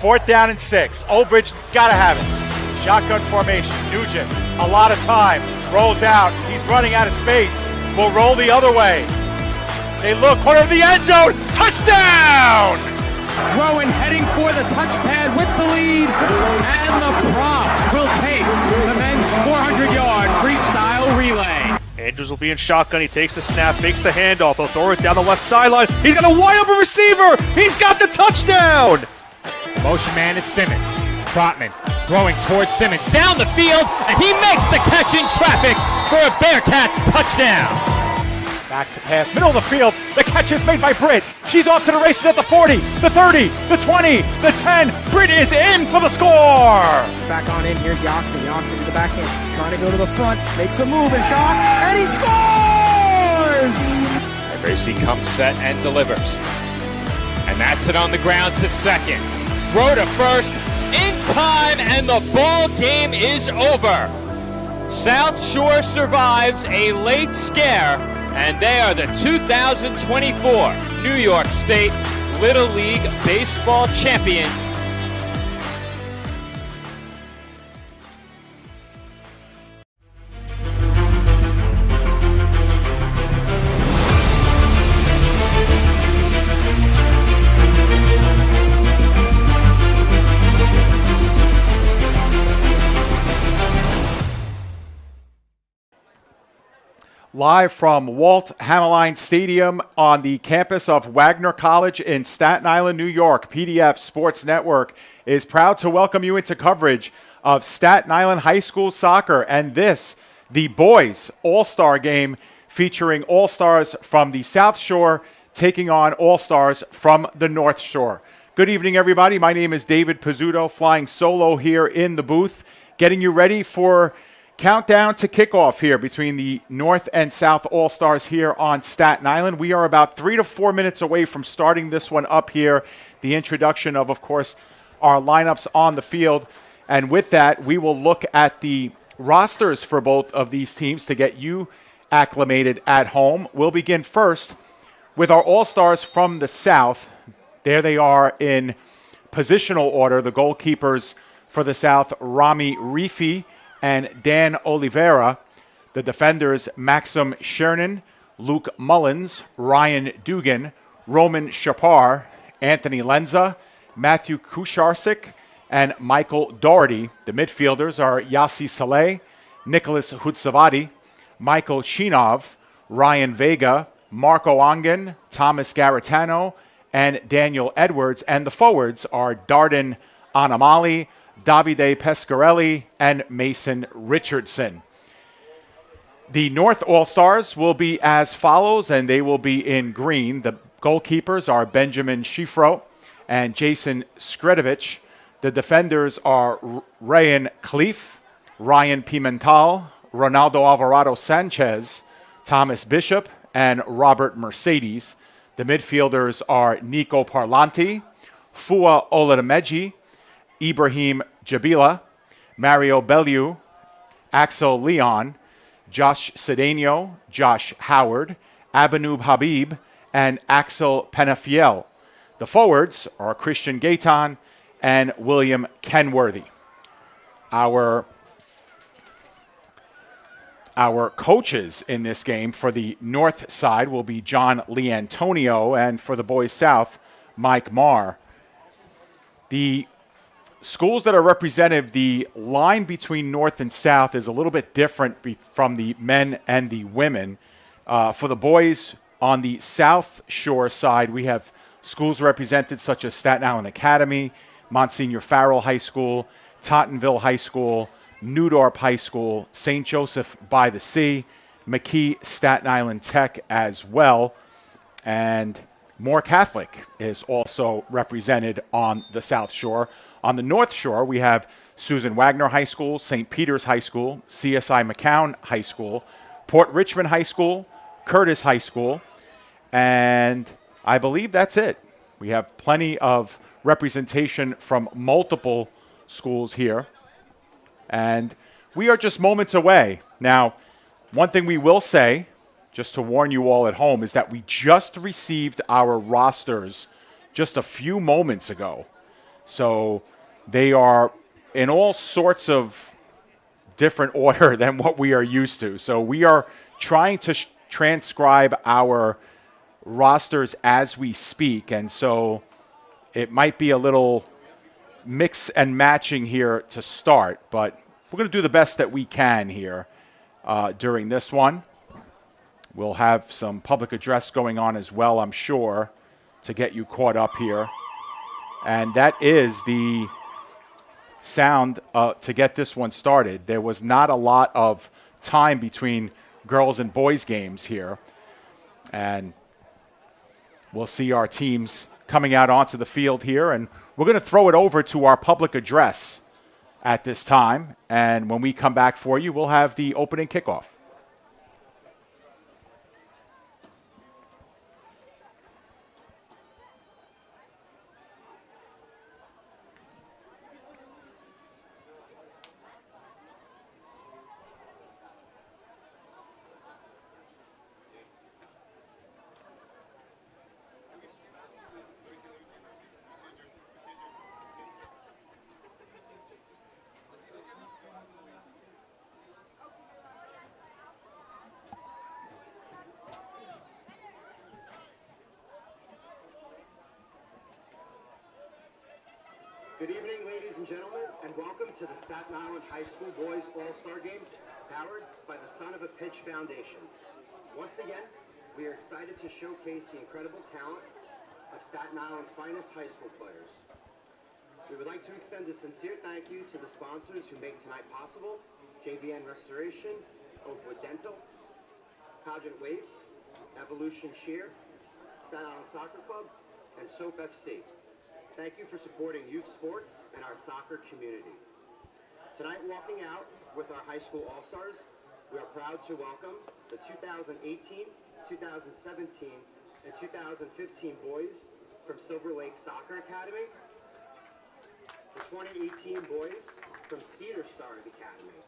4th down and 6. Olbridge, gotta have it. Shotgun formation. Nugent, a lot of time. Rolls out. He's running out of space. Will roll the other way. They look, corner of the end zone. Touchdown! Rowan heading for the touchpad with the lead. And the props will take the men's 400-yard freestyle relay. Andrews will be in shotgun. He takes the snap, fakes the handoff. He'll throw it down the left sideline. He's got a wide open receiver. He's got the touchdown. Motion man is Simmons. Trotman throwing towards Simmons down the field, and he makes the catch in traffic for a Bearcats touchdown. Back to pass, middle of the field. The catch is made by Britt. She's off to the races at the 40, the 30, the 20, the 10. Britt is in for the score. Back on in, here's Yoxin. Yoxin to the backhand, trying to go to the front, makes the move and shot, and he scores! And Gracie comes set and delivers. And that's it on the ground to second. Throw to first, in time, and the ball game is over. South Shore survives a late scare, and they are the 2024 New York State Little League Baseball champions. Live from Walt Hammerline Stadium on the campus of Wagner College in Staten Island, New York, PDF Sports Network is proud to welcome you into coverage of Staten Island High School soccer and this, the boys All-Star game featuring All-Stars from the South Shore taking on All-Stars from the North Shore. Good evening, everybody. My name is David Pizzuto, flying solo here in the booth, getting you ready for countdown to kickoff here between the North and South All-Stars here on Staten Island. We are about 3 to 4 minutes away from starting this one up here. The introduction of course, our lineups on the field. And with that, we will look at the rosters for both of these teams to get you acclimated at home. We'll begin first with our All-Stars from the South. There they are in positional order. The goalkeepers for the South, Rami Rifi and Dan Oliveira. The defenders, Maxim Shernan, Luke Mullins, Ryan Dugan, Roman Shapar, Anthony Lenza, Matthew Kusharsik, and Michael Doherty. The midfielders are Yassi Saleh, Nicholas Hutsavati, Michael Chinov, Ryan Vega, Marco Ongen, Thomas Garitano, and Daniel Edwards. And the forwards are Darden Anamali, Davide Pescarelli, and Mason Richardson. The North All-Stars will be as follows, and they will be in green. The goalkeepers are Benjamin Schifro and Jason Skredovich. The defenders are Rayan Cleef, Ryan Pimental, Ronaldo Alvarado Sanchez, Thomas Bishop, and Robert Mercedes. The midfielders are Nico Parlanti, Fua Oladameji, Ibrahim Jabila, Mario Bellew, Axel Leon, Josh Cedeno, Josh Howard, Abanub Habib, and Axel Penafiel. The forwards are Christian Gaitan and William Kenworthy. Our coaches in this game for the North side will be John Leantonio, and for the boys South, Mike Marr. The schools that are represented, the line between North and South is a little bit different from the men and the women. For the boys on the South Shore side, we have schools represented such as Staten Island Academy, Monsignor Farrell High School, Tottenville High School, Newdorp High School, St. Joseph by the Sea, McKee Staten Island Tech as well, and Moore Catholic is also represented on the South Shore. On the North Shore, we have Susan Wagner High School, St. Peter's High School, CSI McCown High School, Port Richmond High School, Curtis High School, and I believe that's it. We have plenty of representation from multiple schools here, and we are just moments away. Now, one thing we will say, just to warn you all at home, is that we just received our rosters just a few moments ago. So they are in all sorts of different order than what we are used to. So we are trying to transcribe our rosters as we speak. And so it might be a little mix and matching here to start, but we're going to do the best that we can here during this one. We'll have some public address going on as well, I'm sure, to get you caught up here. And that is the sound to get this one started. There was not a lot of time between girls and boys games here. And we'll see our teams coming out onto the field here. And we're going to throw it over to our public address at this time. And when we come back for you, we'll have the opening kickoff. Good evening, ladies and gentlemen, and welcome to the Staten Island High School Boys All-Star Game, powered by the Son of a Pitch Foundation. Once again, we are excited to showcase the incredible talent of Staten Island's finest high school players. We would like to extend a sincere thank you to the sponsors who make tonight possible: JVN Restoration, Oakwood Dental, Cogent Waste, Evolution Cheer, Staten Island Soccer Club, and SOAP FC. Thank you for supporting youth sports and our soccer community. Tonight, walking out with our high school all-stars, we are proud to welcome the 2018, 2017, and 2015 boys from Silver Lake Soccer Academy, the 2018 boys from Cedar Stars Academy.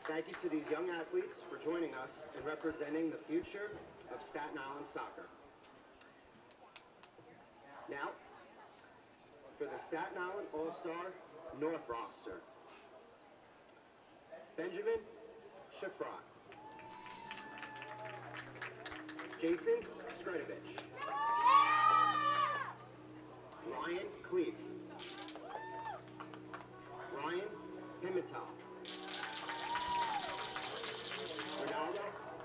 Thank you to these young athletes for joining us and representing the future of Staten Island soccer. Now, for the Staten Island All-Star North roster: Benjamin Shifrock, Jason Skredovich, Ryan Cleef, Ryan Pimentel, Ronaldo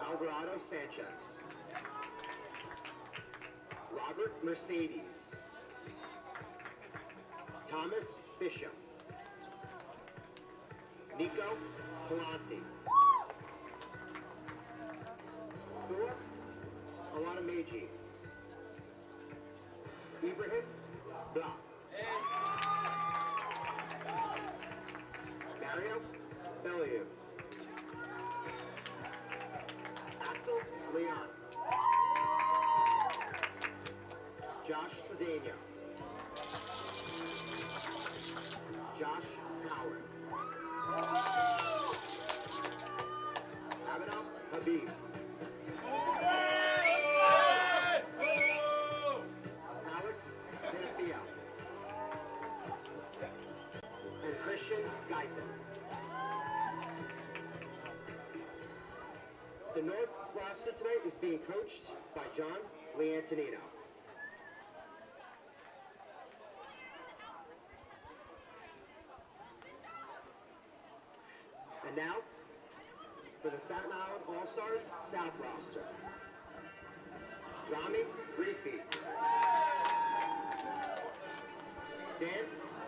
Alvarado Sanchez, Robert Mercedes, Thomas Bishop, Nico Palante, Thor Alanameji, Ibrahim Blah, Mario Bellieu, Axel Leon, Josh Cedeno, Josh Howard, Abinal Habib, Alex Benefia, and Christian Guyton. The North roster tonight is being coached by John Leantonino. And now, for the Staten Island All-Stars South roster: Rami Reefy, Dan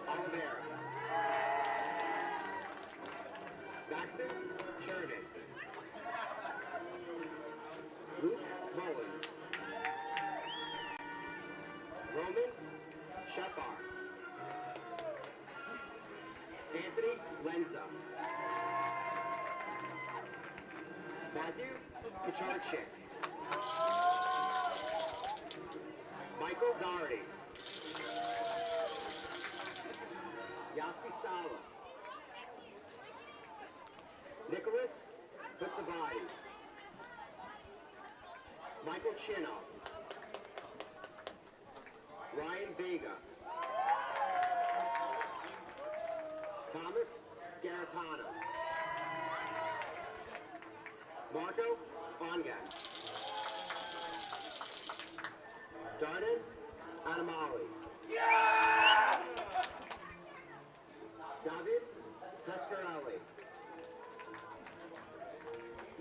Oliveira, Jackson Chernin, Luke Mullins, Roman Shepard, Anthony Lenza, Matthew Kacharchik, Michael Doherty, Yassi Sala, Nicholas Putsavati, Michael Chinoff, Ryan Vega. Thomas Garatano. Marco Ongan. Darden Adamali. David Tescarelli.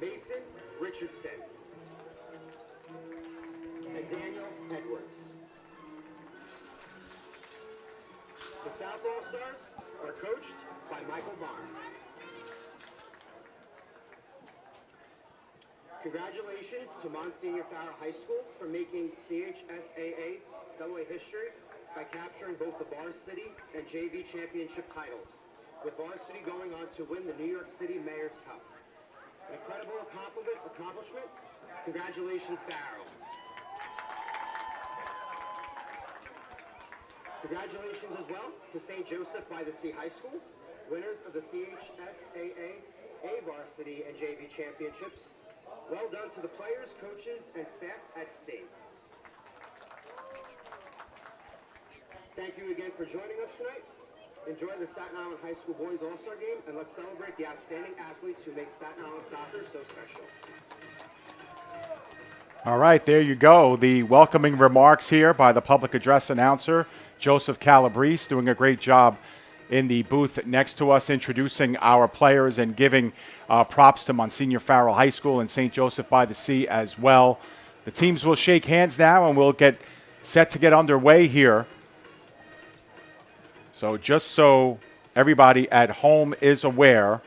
Mason Richardson. And Daniel Edwards. The South All-Stars are coached by Michael Barr. Congratulations to Monsignor Farrell High School for making CHSAA AA history by capturing both the varsity and JV championship titles, with varsity going on to win the New York City Mayor's Cup. An incredible accomplishment. Congratulations, Farrell. Congratulations as well to St. Joseph by the Sea High School, winners of the CHSAA A varsity and JV championships. Well done to the players, coaches, and staff at Sea. Thank you again for joining us tonight. Enjoy the Staten Island High School Boys All-Star Game, and let's celebrate the outstanding athletes who make Staten Island soccer so special. All right, there you go. The welcoming remarks here by the public address announcer, Joseph Calabrese, doing a great job in the booth next to us, introducing our players and giving props to Monsignor Farrell High School and St. Joseph by the Sea as well. The teams will shake hands now, and we'll get set to get underway here. So just so everybody at home is aware,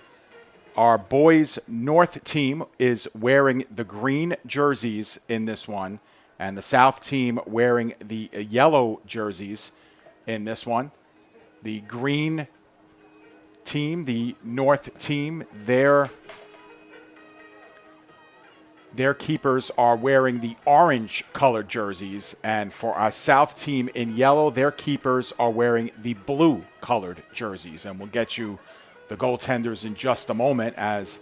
our boys North team is wearing the green jerseys in this one, and the South team wearing the yellow jerseys in this one. The green team, the North team, their keepers are wearing the orange-colored jerseys, and for our South team in yellow, their keepers are wearing the blue-colored jerseys. And we'll get you the goaltenders in just a moment, as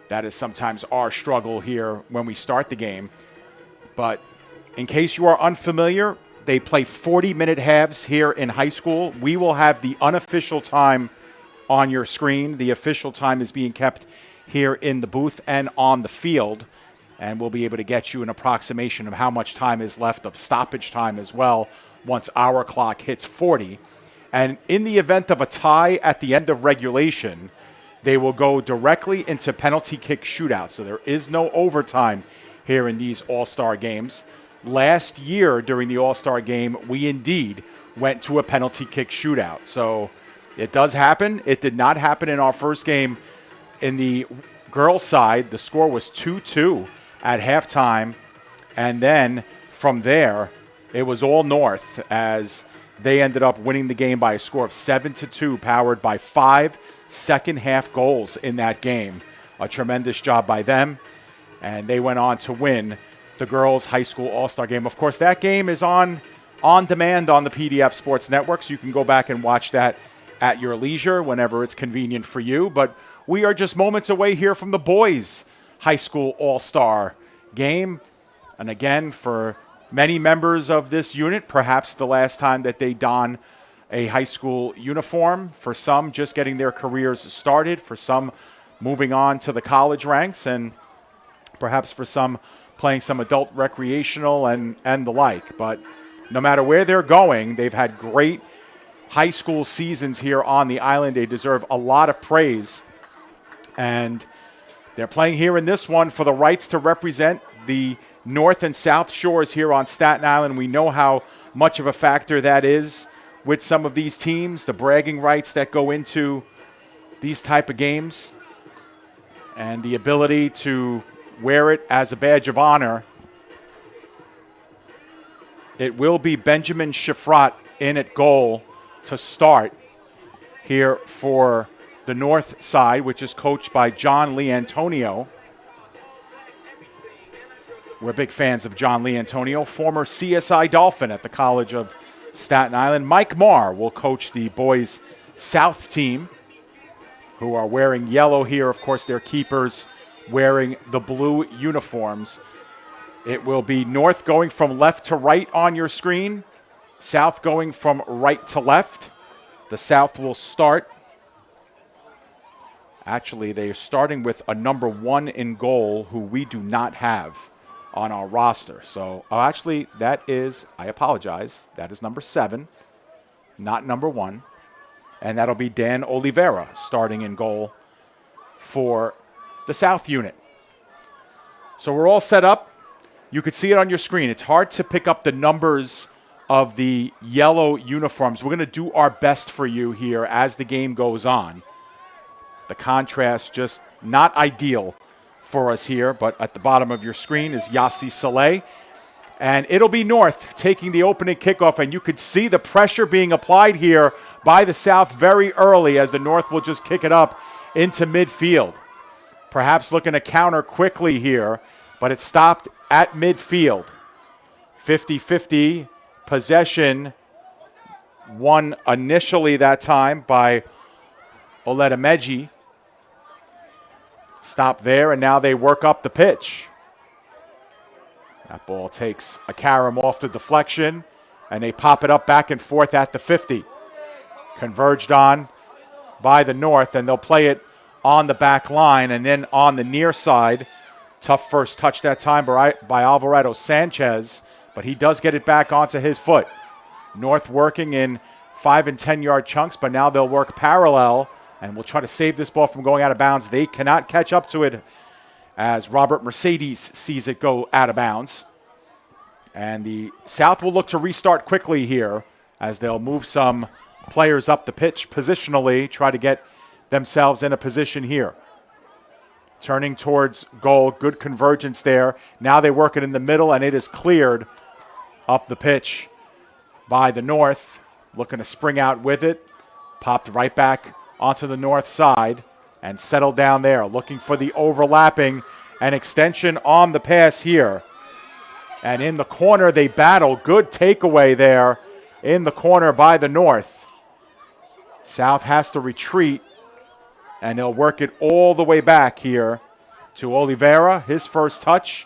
that is sometimes our struggle here when we start the game. But in case you are unfamiliar, they play 40-minute halves here in high school. We will have the unofficial time on your screen. The official time is being kept here in the booth and on the field, and we'll be able to get you an approximation of how much time is left of stoppage time as well once our clock hits 40. And in the event of a tie at the end of regulation, they will go directly into penalty kick shootout. So there is no overtime here in these All-Star games. Last year during the All-Star game, we indeed went to a penalty kick shootout. So it does happen. It did not happen in our first game. In the girls' side, the score was 2-2 at halftime. And then from there, it was all North as they ended up winning the game by a score of 7-2, powered by 5 second-half goals in that game. A tremendous job by them. And they went on to win the girls' high school all-star game. Of course, that game is on demand on the PDF Sports Network, so you can go back and watch that at your leisure whenever it's convenient for you. But we are just moments away here from the boys' high school all-star game. And again, for many members of this unit, perhaps the last time that they don a high school uniform. For some, just getting their careers started. For some, moving on to the college ranks. And perhaps for some, playing some adult recreational and the like. But no matter where they're going, they've had great high school seasons here on the island. They deserve a lot of praise. And they're playing here in this one for the rights to represent the North and South Shores here on Staten Island. We know how much of a factor that is with some of these teams, the bragging rights that go into these type of games, and the ability to wear it as a badge of honor. It will be Benjamin Schifrat in at goal to start here for the North side, which is coached by John Lee Antonio. We're big fans of John Lee Antonio, former CSI Dolphin at the College of Staten Island. Mike Marr will coach the boys' South team, who are wearing yellow here. Of course, their keepers wearing the blue uniforms. It will be North going from left to right on your screen. South going from right to left. The South will start. Actually, they are starting with a number 1 in goal who we do not have on our roster. So, actually, that is, I apologize, that is number 7, not number 1. And that'll be Dan Oliveira starting in goal for the South unit. So we're all set up. You can see it on your screen. It's hard to pick up the numbers of the yellow uniforms. We're going to do our best for you here as the game goes on. The contrast just not ideal for us here, but at the bottom of your screen is Yassi Saleh. And it'll be North taking the opening kickoff, and you could see the pressure being applied here by the South very early as the North will just kick it up into midfield. Perhaps looking to counter quickly here, but it stopped at midfield. 50-50 possession won initially that time by Oledimeji. Stop there, and now they work up the pitch. That ball takes a carom off the deflection, and they pop it up back and forth at the 50. Converged on by the North, and they'll play it on the back line, and then on the near side. Tough first touch that time by Alvarado Sanchez, but he does get it back onto his foot. North working in 5 and 10 yard chunks, but now they'll work parallel, and we'll try to save this ball from going out of bounds. They cannot catch up to it as Robert Mercedes sees it go out of bounds. And the South will look to restart quickly here as they'll move some players up the pitch positionally, try to get themselves in a position here. Turning towards goal, good convergence there. Now they work it in the middle, and it is cleared up the pitch by the North. Looking to spring out with it. Popped right back onto the North side and settled down there. Looking for the overlapping and extension on the pass here. And in the corner they battle. Good takeaway there in the corner by the North. South has to retreat, and they'll work it all the way back here to Oliveira. His first touch,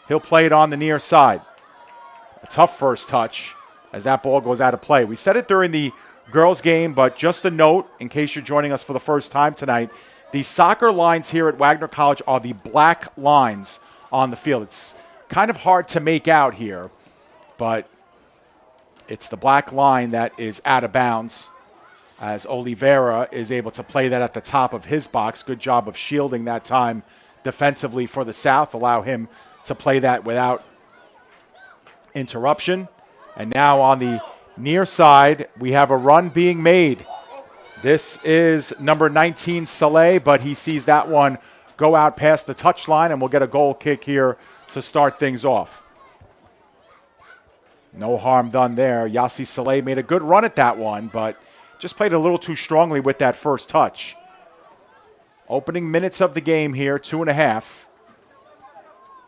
he'll play it on the near side. A tough first touch as that ball goes out of play. We said it during the girls' game, but just a note in case you're joining us for the first time tonight, the soccer lines here at Wagner College are the black lines on the field. It's kind of hard to make out here, but it's the black line that is out of bounds as Oliveira is able to play that at the top of his box. Good job of shielding that time defensively for the South. Allow him to play that without interruption. And now on the near side, we have a run being made. This is number 19, Saleh, but he sees that one go out past the touchline, and we'll get a goal kick here to start things off. No harm done there. Yassi Saleh made a good run at that one, but just played a little too strongly with that first touch. Opening minutes of the game here, 2.5.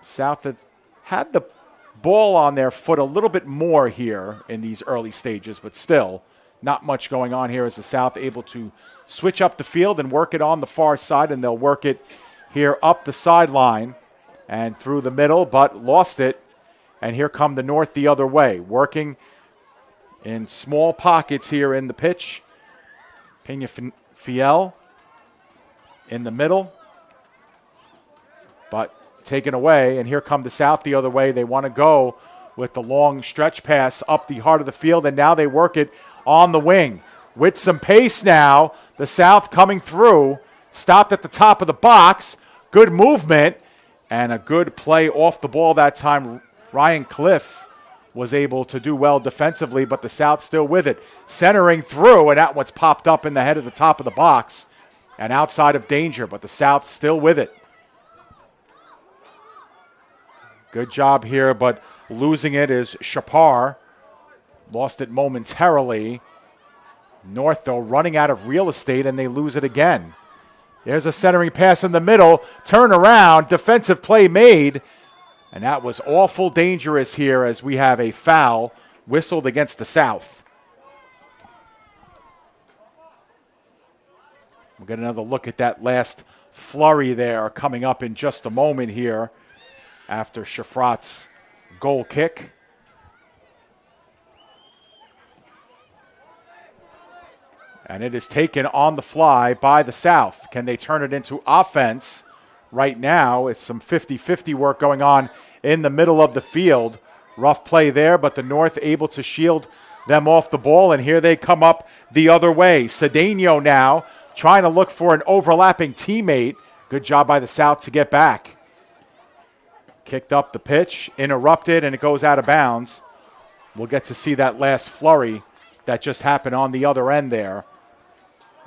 South have had the ball on their foot a little bit more here in these early stages, but still not much going on here as the South able to switch up the field and work it on the far side, and they'll work it here up the sideline and through the middle, but lost it. And here come the North the other way, working in small pockets here in the pitch. Pena Fiel in the middle, but taken away. And here come the South the other way. They want to go with the long stretch pass up the heart of the field, and now they work it on the wing. With some pace now, the South coming through, stopped at the top of the box. Good movement and a good play off the ball that time. Ryan Cliff was able to do well defensively, but the South still with it. Centering through, and that one's popped up in the head of the top of the box and outside of danger, but the South still with it. Good job here, but losing it is Shapar. Lost it momentarily. North, though, running out of real estate, and they lose it again. There's a centering pass in the middle. Turn around. Defensive play made. And that was awful dangerous here as we have a foul whistled against the South. We'll get another look at that last flurry there coming up in just a moment here after Shafrat's goal kick. And it is taken on the fly by the South. Can they turn it into offense? Right now, it's some 50-50 work going on in the middle of the field. Rough play there, but the North able to shield them off the ball, and here they come up the other way. Cedeno now trying to look for an overlapping teammate. Good job by the South to get back. Kicked up the pitch, interrupted, and it goes out of bounds. We'll get to see that last flurry that just happened on the other end there.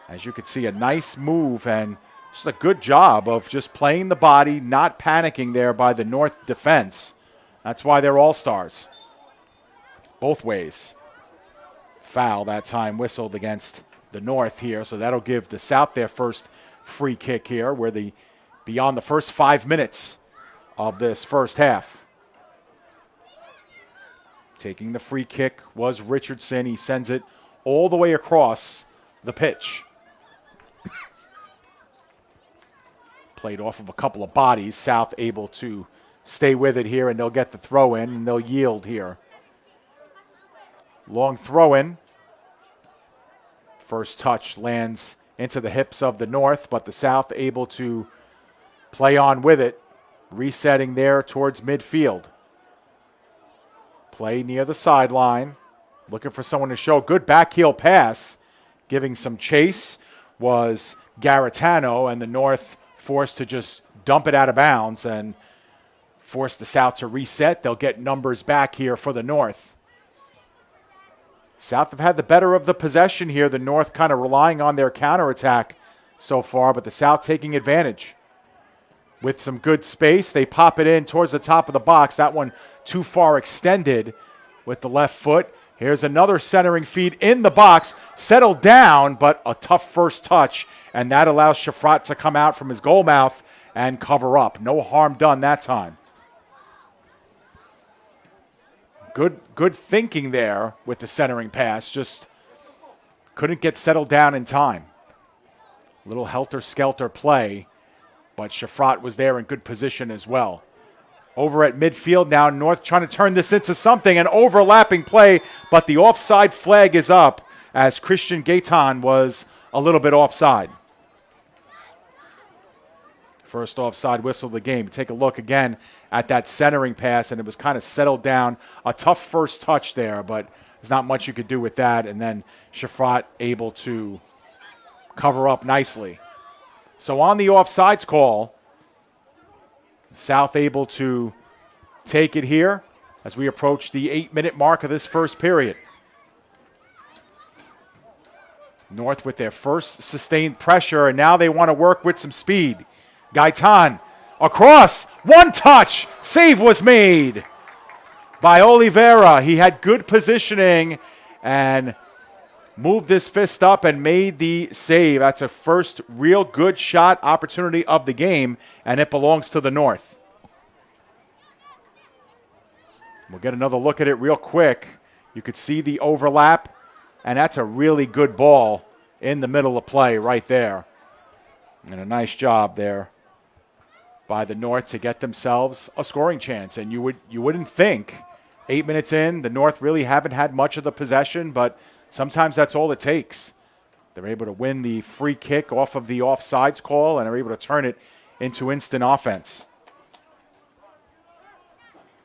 As you can see, a nice move and just a good job of just playing the body, not panicking there by the North defense. That's why they're all-stars. Both ways. Foul that time whistled against the North here, so that'll give the South their first free kick here. We're beyond the first 5 minutes of this first half. Taking the free kick was Richardson. He sends it all the way across the pitch. Played off of a couple of bodies. South able to stay with it here, and they'll get the throw in, and they'll yield here. Long throw in. First touch lands into the hips of the North, but the South able to play on with it, resetting there towards midfield. Play near the sideline, looking for someone to show. Good backheel pass, giving some chase was Garitano, and the North forced to just dump it out of bounds and force the South to reset. They'll get numbers back here for the North. South have had the better of the possession here. The North kind of relying on their counterattack so far, but the South taking advantage. With some good space, they pop it in towards the top of the box. That one too far extended with the left foot. Here's another centering feed in the box. Settled down, but a tough first touch, and that allows Shafrat to come out from his goal mouth and cover up. No harm done that time. Good thinking there with the centering pass. Just couldn't get settled down in time. Little helter-skelter play, but Shafrat was there in good position as well. Over at midfield now, North trying to turn this into something, an overlapping play, but the offside flag is up as Christian Gaitan was a little bit offside. First offside whistle of the game. Take a look again at that centering pass, and it was kind of settled down. A tough first touch there, but there's not much you could do with that, and then Shafrat able to cover up nicely. So on the offsides call, South able to take it here as we approach the 8-minute mark of this first period. North with their first sustained pressure, and now they want to work with some speed. Gaitan across, one touch, save was made by Oliveira. He had good positioning and moved his fist up and made the save. That's a first real good shot opportunity of the game, and it belongs to the North. We'll get another look at it real quick. You could see the overlap, and that's a really good ball in the middle of play right there. And a nice job there by the North to get themselves a scoring chance. And you wouldn't think 8 minutes in, the North really haven't had much of the possession, but sometimes that's all it takes. They're able to win the free kick off of the offsides call and are able to turn it into instant offense.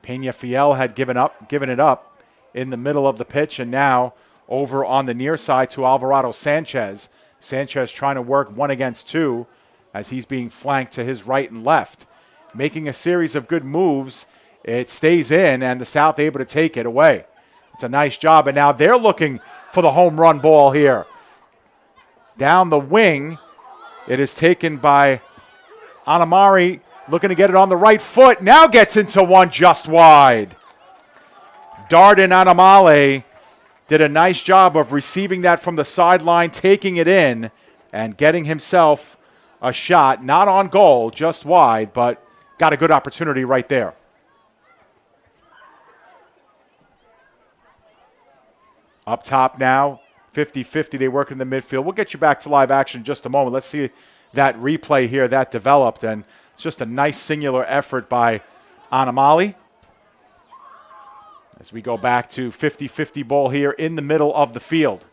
Peñafiel had given it up in the middle of the pitch, and now over on the near side to Alvarado Sanchez. Sanchez trying to work 1 against 2 as he's being flanked to his right and left. Making a series of good moves. It stays in, and the South able to take it away. It's a nice job, and now they're looking for the home run ball here. Down the wing, it is taken by Anamari, looking to get it on the right foot. Now gets into one just wide. Darden Anamale did a nice job of receiving that from the sideline, taking it in, and getting himself a shot. Not on goal, just wide, but got a good opportunity right there. Up top now, 50-50, they work in the midfield. We'll get you back to live action in just a moment. Let's see that replay here that developed, and it's just a nice singular effort by Anamali. As we go back to 50-50 ball here in the middle of the field.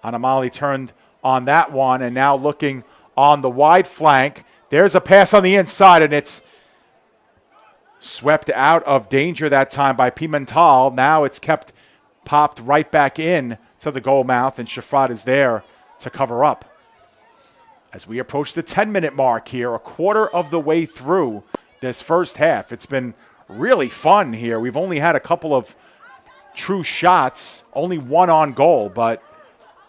Anamali turned on that one, and now looking on the wide flank. There's a pass on the inside, and it's swept out of danger that time by Pimental. Now it's popped right back in to the goal mouth, and Shafrat is there to cover up. As we approach the 10-minute mark here, a quarter of the way through this first half. It's been really fun here. We've only had a couple of true shots, only one on goal, but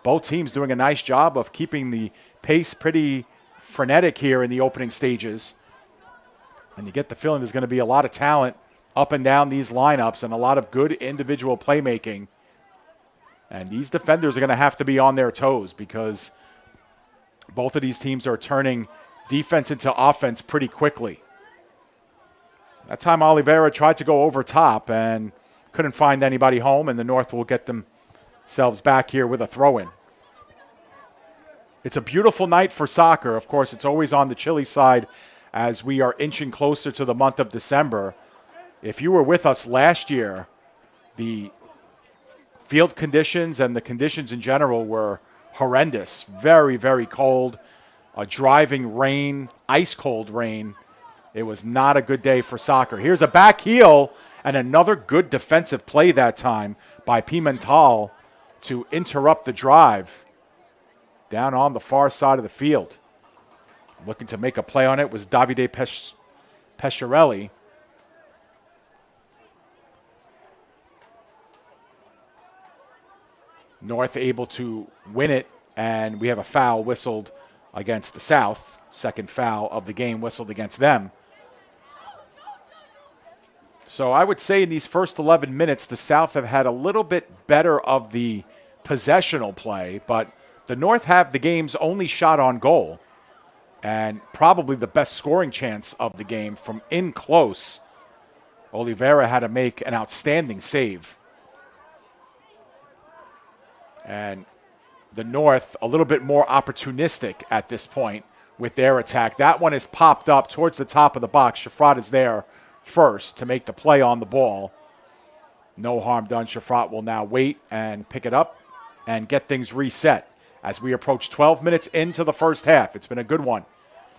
both teams doing a nice job of keeping the pace pretty frenetic here in the opening stages. And you get the feeling there's going to be a lot of talent up and down these lineups and a lot of good individual playmaking. And these defenders are going to have to be on their toes because both of these teams are turning defense into offense pretty quickly. That time Oliveira tried to go over top and couldn't find anybody home, and the North will get themselves back here with a throw-in. It's a beautiful night for soccer. Of course, it's always on the chilly side as we are inching closer to the month of December. If you were with us last year, the field conditions and the conditions in general were horrendous. Very, very cold, a driving rain, ice-cold rain. It was not a good day for soccer. Here's a back heel and another good defensive play that time by Pimental to interrupt the drive down on the far side of the field. Looking to make a play on it was Davide Pesciarelli. North able to win it, and we have a foul whistled against the South. Second foul of the game whistled against them. So I would say in these first 11 minutes, the South have had a little bit better of the possessional play, but the North have the game's only shot on goal and probably the best scoring chance of the game from in close. Oliveira had to make an outstanding save. And the North a little bit more opportunistic at this point with their attack. That one is popped up towards the top of the box. Shafrat is there first to make the play on the ball. No harm done. Shafrat will now wait and pick it up and get things reset as we approach 12 minutes into the first half. It's been a good one.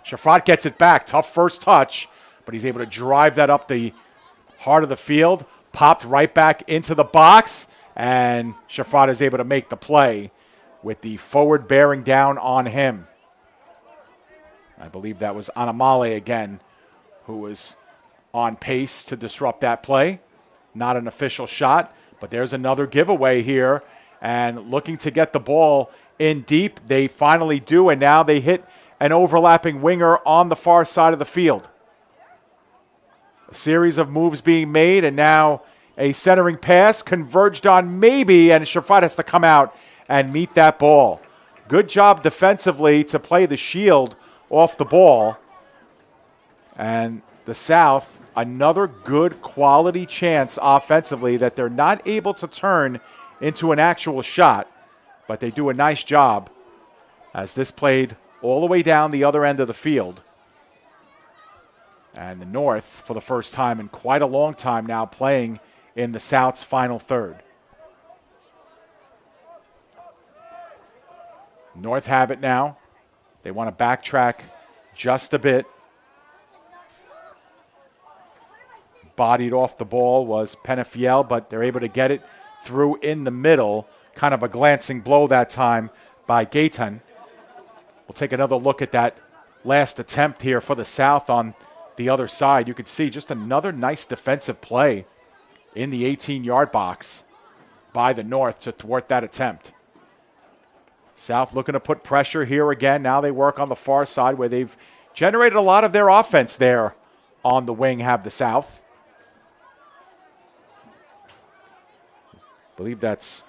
Shafrat gets it back. Tough first touch, but he's able to drive that up the heart of the field. Popped right back into the box, and Shafrat is able to make the play with the forward bearing down on him. I believe that was Anamale again, who was on pace to disrupt that play. Not an official shot, but there's another giveaway here. And looking to get the ball in deep, they finally do, and now they hit an overlapping winger on the far side of the field. A series of moves being made, and now a centering pass converged on maybe, and Shafrat has to come out and meet that ball. Good job defensively to play the shield off the ball. And the South, another good quality chance offensively that they're not able to turn into an actual shot, but they do a nice job as this played all the way down the other end of the field. And the North, for the first time in quite a long time now, playing in the South's final third. North have it now. They want to backtrack just a bit. Bodied off the ball was Penafiel, but they're able to get it through in the middle. Kind of a glancing blow that time by Gaetan. We'll take another look at that last attempt here for the South on the other side. You could see just another nice defensive play in the 18-yard box by the North to thwart that attempt. South looking to put pressure here again. Now they work on the far side where they've generated a lot of their offense there on the wing, have the South. I believe that's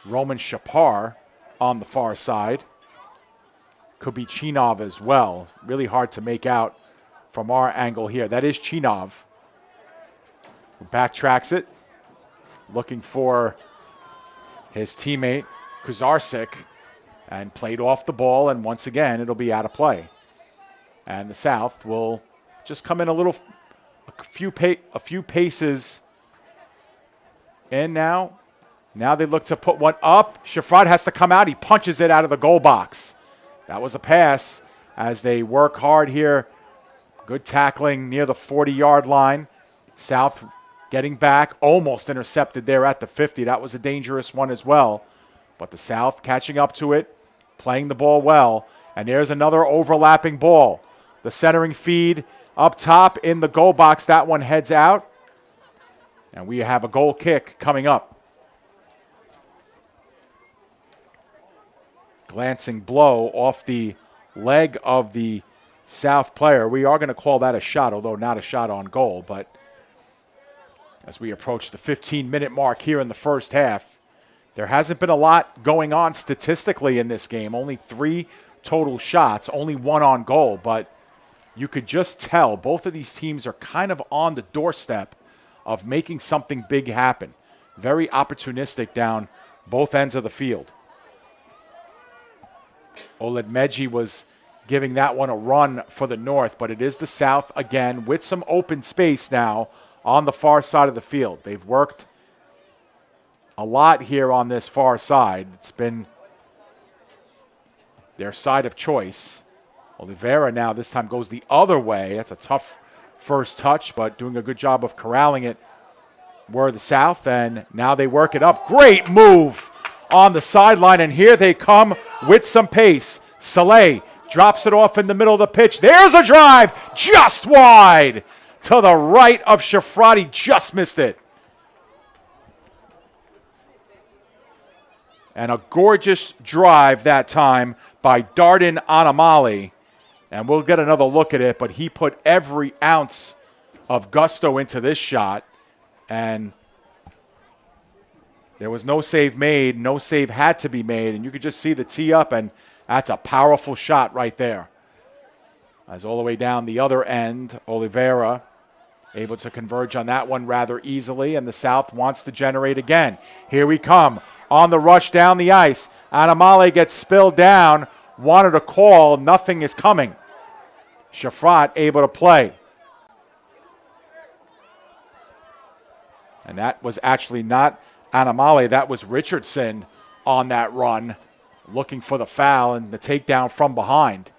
Roman Shapar on the far side. Could be Chinov as well. Really hard to make out from our angle here. That is Chinov, who backtracks it, looking for his teammate Kuzarsik, and played off the ball, and once again it'll be out of play. And the South will just come in a few paces in now. Now they look to put one up. Shafrat has to come out. He punches it out of the goal box. That was a pass as they work hard here. Good tackling near the 40-yard line. South getting back, almost intercepted there at the 50. That was a dangerous one as well. But the South catching up to it, playing the ball well. And there's another overlapping ball. The centering feed up top in the goal box. That one heads out. And we have a goal kick coming up. Glancing blow off the leg of the South player. We are going to call that a shot, although not a shot on goal. But as we approach the 15-minute mark here in the first half, there hasn't been a lot going on statistically in this game. Only 3 total shots, only 1 on goal. But you could just tell both of these teams are kind of on the doorstep of making something big happen. Very opportunistic down both ends of the field. Oledmeji was giving that one a run for the North, but it is the South again with some open space now on the far side of the field. They've worked a lot here on this far side. It's been their side of choice. Oliveira now this time goes the other way. That's a tough first touch, but doing a good job of corralling it were the South, and now they work it up. Great move on the sideline, and here they come with some pace. Saleh drops it off in the middle of the pitch. There's a drive, just wide to the right of Shafrat. He just missed it. And a gorgeous drive that time by Darden Anamali. And we'll get another look at it, but he put every ounce of gusto into this shot. And there was no save made. No save had to be made. And you could just see the tee up, and that's a powerful shot right there. As all the way down the other end, Oliveira able to converge on that one rather easily, and the South wants to generate again. Here we come on the rush down the ice. Anamale gets spilled down, wanted a call, nothing is coming. Shafrat able to play. And that was actually not Anamale, that was Richardson on that run, looking for the foul and the takedown from behind.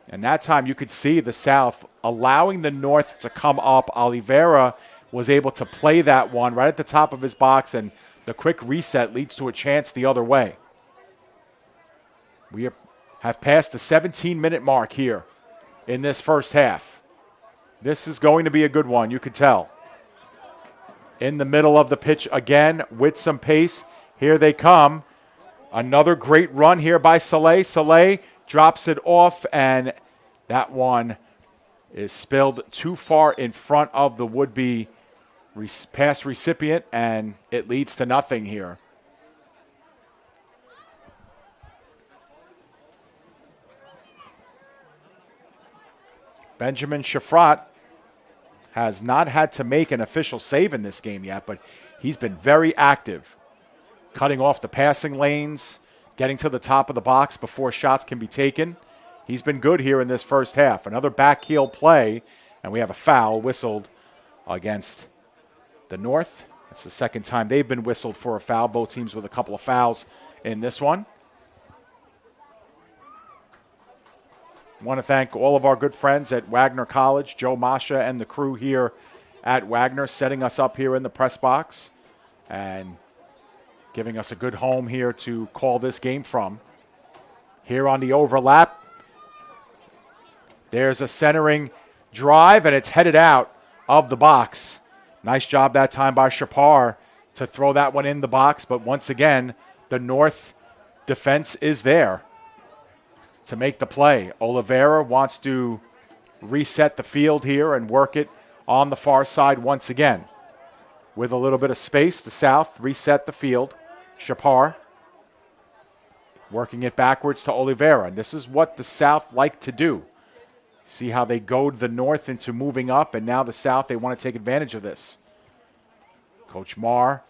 And that time you could see the South allowing the North to come up. Oliveira was able to play that one right at the top of his box, and the quick reset leads to a chance the other way. We have passed the 17-minute mark here in this first half. This is going to be a good one, you could tell. In the middle of the pitch again with some pace. Here they come. Another great run here by Saleh. Saleh drops it off, and that one is spilled too far in front of the would-be pass recipient, and it leads to nothing here. Benjamin Shafrat has not had to make an official save in this game yet, but he's been very active, cutting off the passing lanes, getting to the top of the box before shots can be taken. He's been good here in this first half. Another back heel play, and we have a foul whistled against the North. That's the second time they've been whistled for a foul. Both teams with a couple of fouls in this one. I want to thank all of our good friends at Wagner College, Joe Masha and the crew here at Wagner, setting us up here in the press box and giving us a good home here to call this game from. Here on the overlap, there's a centering drive, and it's headed out of the box. Nice job that time by Shapar to throw that one in the box, but once again, the North defense is there to make the play. Oliveira wants to reset the field here and work it on the far side once again. With a little bit of space, the South reset the field. Shapar working it backwards to Oliveira. And this is what the South like to do. See how they goad the North into moving up, and now the South, they want to take advantage of this. Coach Marr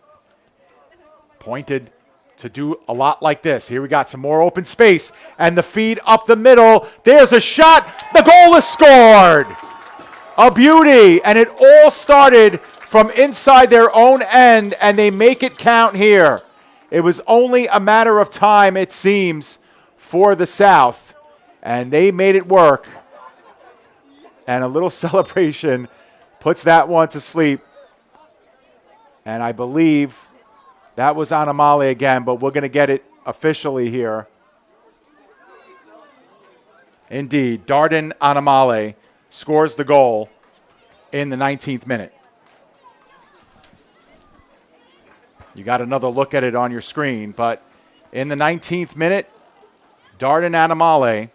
pointed to do a lot like this. Here we got some more open space, and the feed up the middle. There's a shot. The goal is scored. A beauty, and it all started from inside their own end, and they make it count here. It was only a matter of time, it seems, for the South, and they made it work. And a little celebration puts that one to sleep. And I believe that was Anamale again, but we're going to get it officially here. Indeed, Darden Anamale scores the goal in the 19th minute. You got another look at it on your screen, but in the 19th minute, Darden Anamale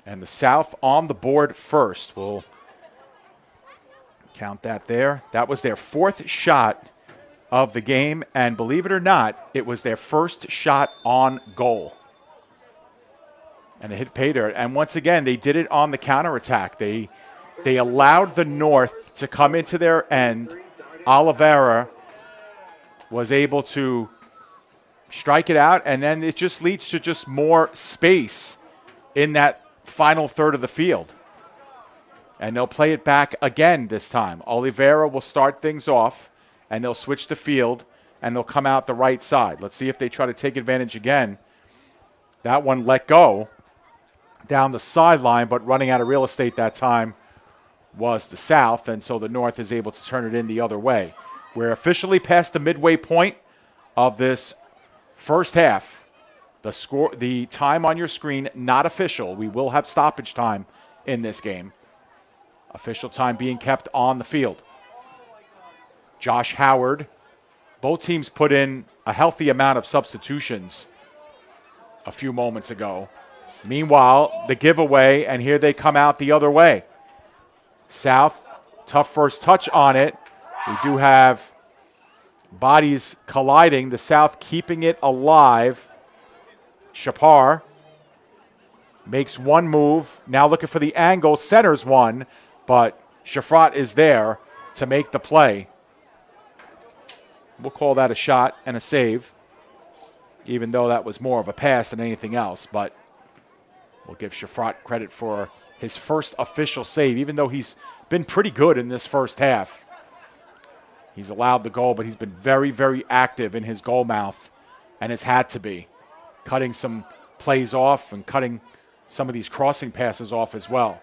and the South on the board first. We'll count that there. That was their fourth shot of the game, and believe it or not, it was their first shot on goal. And it hit pay dirt. And once again, they did it on the counterattack. They allowed the North to come into their end. Oliveira was able to strike it out, and then it just leads to just more space in that final third of the field. And they'll play it back again this time. Oliveira will start things off, and they'll switch the field, and they'll come out the right side. Let's see if they try to take advantage again. That one let go down the sideline, but running out of real estate that time was the South, and so the North is able to turn it in the other way. We're officially past the midway point of this first half. The time on your screen, not official. We will have stoppage time in this game. Official time being kept on the field. Josh Howard. Both teams put in a healthy amount of substitutions a few moments ago. Meanwhile, the giveaway, and here they come out the other way. South, tough first touch on it. We do have bodies colliding. The South keeping it alive. Shapar makes one move. Now looking for the angle. Centers one, but Shafrat is there to make the play. We'll call that a shot and a save, even though that was more of a pass than anything else. But we'll give Shafrat credit for his first official save, even though he's been pretty good in this first half. He's allowed the goal, but he's been very, very active in his goal mouth and has had to be, cutting some plays off and cutting some of these crossing passes off as well.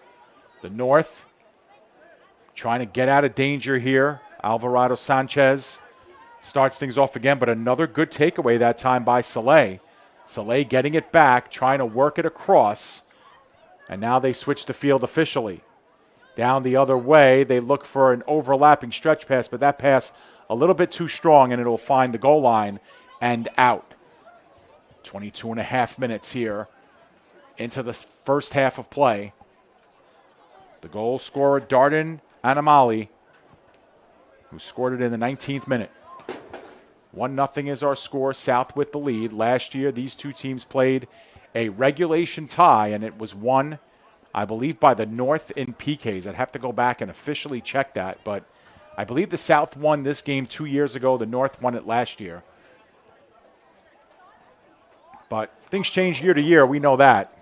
The North trying to get out of danger here. Alvarado Sanchez starts things off again, but another good takeaway that time by Saleh. Saleh getting it back, trying to work it across, and now they switch the field officially. Down the other way, they look for an overlapping stretch pass, but that pass a little bit too strong, and it'll find the goal line and out. 22 and a half minutes here into the first half of play. The goal scorer, Darden Anamale, who scored it in the 19th minute. 1-0 is our score, South with the lead. Last year, these two teams played a regulation tie, and it was won, I believe, by the North in PKs. I'd have to go back and officially check that, but I believe the South won this game 2 years ago. The North won it last year. But things change year to year. We know that.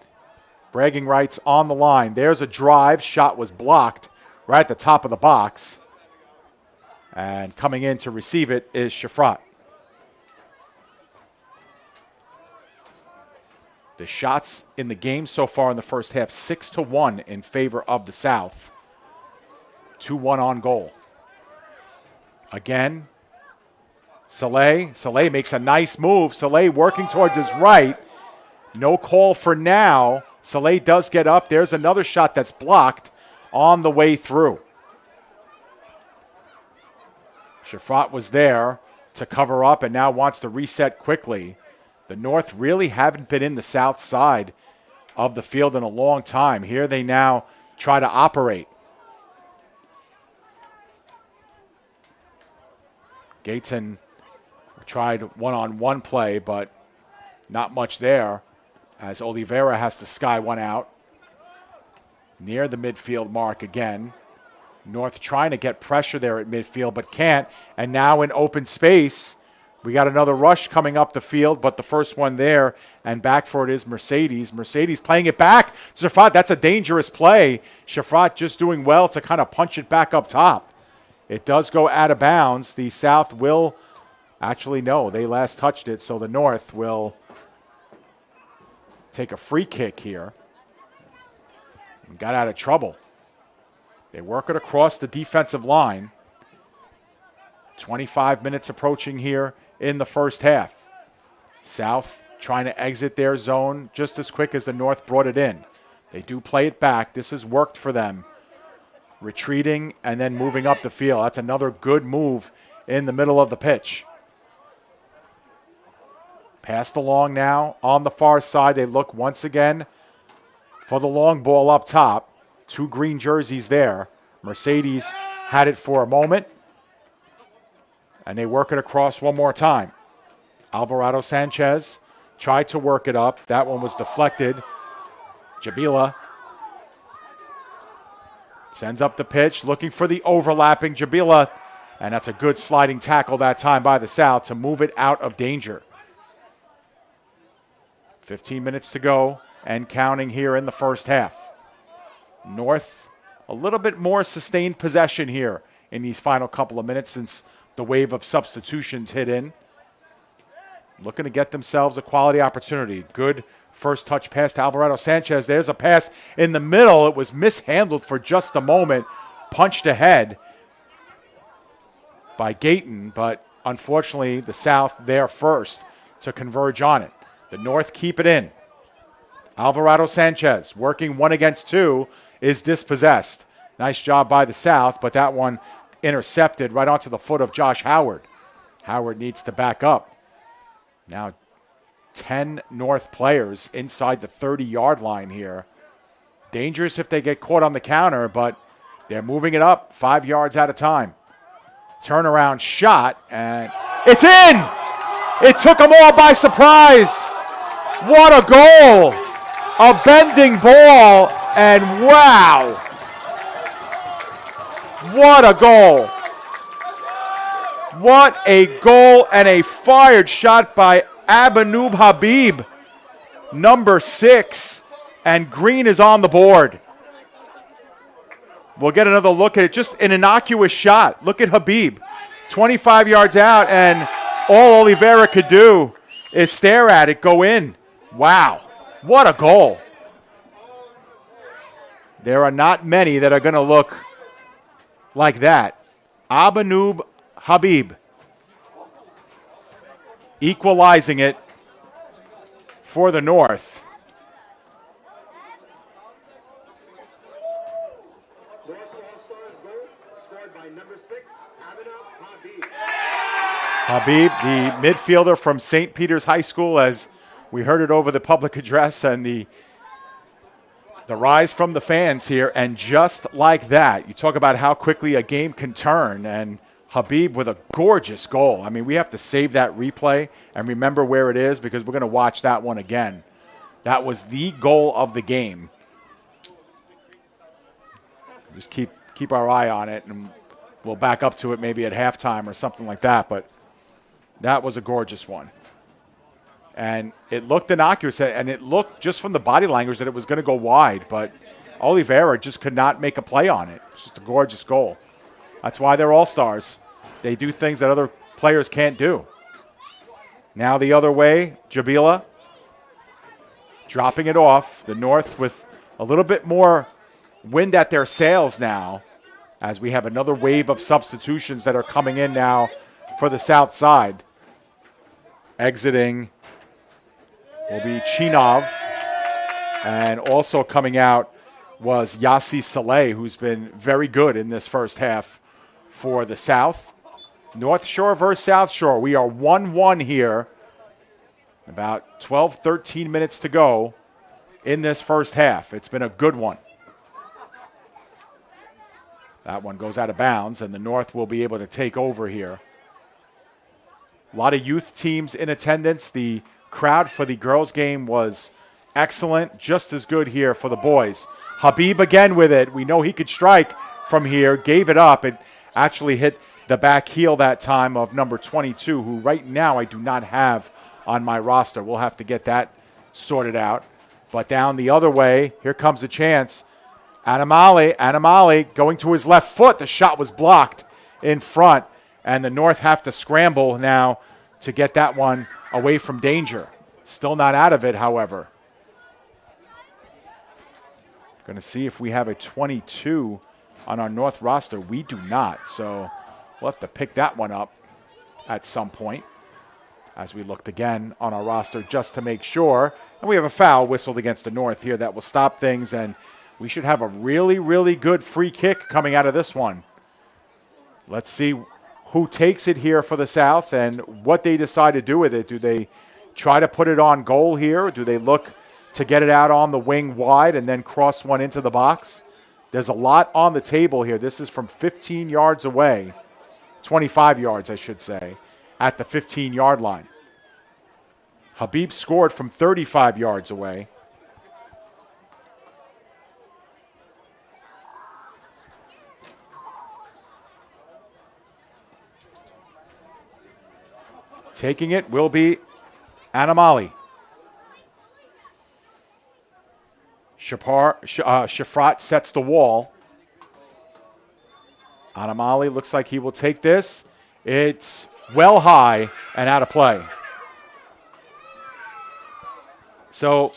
Bragging rights on the line. There's a drive. Shot was blocked right at the top of the box. And coming in to receive it is Shafrat. The shots in the game so far in the first half, 6-1 in favor of the South. 2-1 on goal. Again, Saleh makes a nice move. Saleh working towards his right. No call for now. Saleh does get up. There's another shot that's blocked on the way through. Shafrat was there to cover up and now wants to reset quickly. The North really haven't been in the South side of the field in a long time. Here they now try to operate. Gayton tried one-on-one play, but not much there as Oliveira has to sky one out. Near the midfield mark again. North trying to get pressure there at midfield, but can't. And now in open space, We got another rush coming up the field, but the first one there, and back for it is Mercedes. Mercedes playing it back. Shafrat, that's a dangerous play. Shafrat just doing well to kind of punch it back up top. It does go out of bounds. The South will, actually no, they last touched it, so the North will take a free kick here. And got out of trouble. They work it across the defensive line. 25 minutes approaching here in the first half. South trying to exit their zone just as quick as the North brought it in. They do play it back. This has worked for them. Retreating and then moving up the field. That's another good move in the middle of the pitch. Passed along now on the far side. They look once again for the long ball up top. 2 green jerseys there. Mercedes had it for a moment. And they work it across one more time. Alvarado Sanchez tried to work it up. That one was deflected. Jabila sends up the pitch, looking for the overlapping Jabila. And that's a good sliding tackle that time by the South to move it out of danger. 15 minutes to go and counting here in the first half. North, a little bit more sustained possession here in these final couple of minutes since the wave of substitutions hit in. Looking to get themselves a quality opportunity. Good first touch pass to Alvarado Sanchez. There's a pass in the middle. It was mishandled for just a moment. Punched ahead by Gayton, but unfortunately the South there first to converge on it. The North keep it in. Alvarado Sanchez working 1 against 2 is dispossessed. Nice job by the South, but that one intercepted right onto the foot of Josh Howard. Howard needs to back up. Now 10 North players inside the 30-yard line here. Dangerous if they get caught on the counter, but they're moving it up 5 yards at a time. Turnaround shot, and it's in! It took them all by surprise. What a goal! A bending ball, and wow! What a goal. What a goal and a fired shot by Abanoob Habib, number 6, and green is on the board. We'll get another look at it. Just an innocuous shot. Look at Habib, 25 yards out, and all Oliveira could do is stare at it go in. Wow, what a goal. There are not many that are going to look like that. Abanoob Habib equalizing it for the North. North All-Stars goal scored by number 6, Abanoob Habib. Habib, the midfielder from St. Peter's High School, as we heard it over the public address and the rise from the fans here. And just like that, you talk about how quickly a game can turn, and Habib with a gorgeous goal. I mean, we have to save that replay and remember where it is because we're going to watch that one again. That was the goal of the game. Just keep our eye on it, and we'll back up to it maybe at halftime or something like that. But that was a gorgeous one. And it looked innocuous, and it looked just from the body language that it was going to go wide. But Oliveira just could not make a play on it. It's just a gorgeous goal. That's why they're all-stars. They do things that other players can't do. Now the other way, Jabila dropping it off. The North with a little bit more wind at their sails now as we have another wave of substitutions that are coming in now for the South side. Exiting will be Chinov, and also coming out was Yassi Saleh, who's been very good in this first half for the South. North Shore versus South Shore. We are 1-1 here. About 12, 13 minutes to go in this first half. It's been a good one. That one goes out of bounds, and the North will be able to take over here. A lot of youth teams in attendance. The crowd for the girls' game was excellent, just as good here for the boys. Habib again with it. We know he could strike from here. Gave it up. It actually hit the back heel that time of number 22, who right now I do not have on my roster. We'll have to get that sorted out. But down the other way, here comes a chance. Anamali going to his left foot. The shot was blocked in front, and the North have to scramble now to get that one away from danger. Still not out of it, however. Going to see if we have a 22 on our North roster. We do not, so we'll have to pick that one up at some point as we looked again on our roster just to make sure. And we have a foul whistled against the North here that will stop things, and we should have a really, really good free kick coming out of this one. Let's see who takes it here for the South and what they decide to do with it. Do they try to put it on goal here? Or do they look to get it out on the wing wide and then cross one into the box? There's a lot on the table here. This is from 15 yards away, 25 yards, I should say, at the 15-yard line. Habib scored from 35 yards away. Taking it will be Anamali. Shafrat sets the wall. Anamali looks like he will take this. It's well high and out of play. So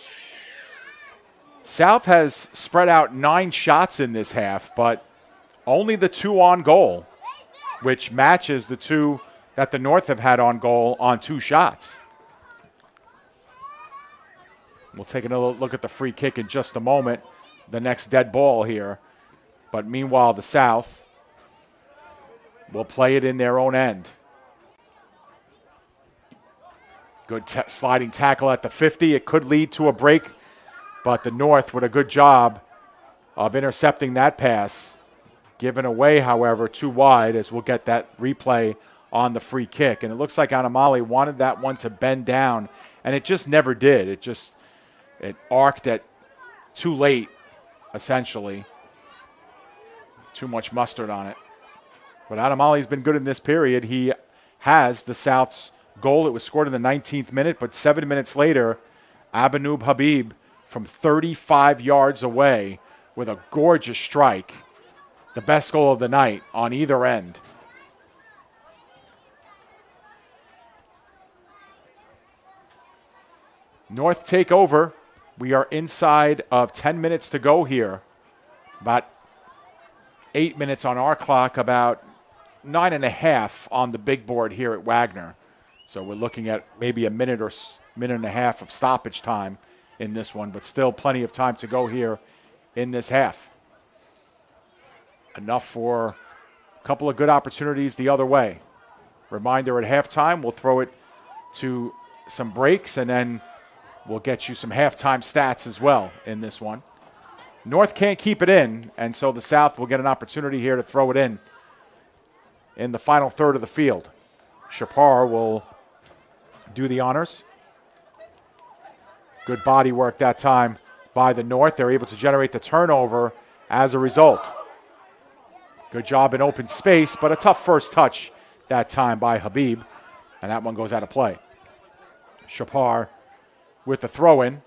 South has spread out 9 shots in this half, but only the 2 on goal, which matches the 2 that the North have had on goal on 2 shots. We'll take another look at the free kick in just a moment, the next dead ball here. But meanwhile, the South will play it in their own end. Good sliding tackle at the 50. It could lead to a break, but the North with a good job of intercepting that pass. Given away, however, too wide, as we'll get that replay on the free kick. And it looks like Anamali wanted that one to bend down, and it just never did. It arced at too late, essentially. Too much mustard on it. But Anamali's been good in this period. He has the South's goal. It was scored in the 19th minute, but 7 minutes later, Abanoob Habib from 35 yards away with a gorgeous strike. The best goal of the night on either end. North take over. We are inside of 10 minutes to go here. About 8 minutes on our clock, about 9.5 on the big board here at Wagner. So we're looking at maybe a minute and a half of stoppage time in this one, but still plenty of time to go here in this half. Enough for a couple of good opportunities the other way. Reminder, at halftime, we'll throw it to some breaks, and then we'll get you some halftime stats as well in this one. North can't keep it in, and so the South will get an opportunity here to throw it in the final third of the field. Shapar will do the honors. Good body work that time by the North. They're able to generate the turnover as a result. Good job in open space, but a tough first touch that time by Habib, and that one goes out of play. Shapar with the throw-in.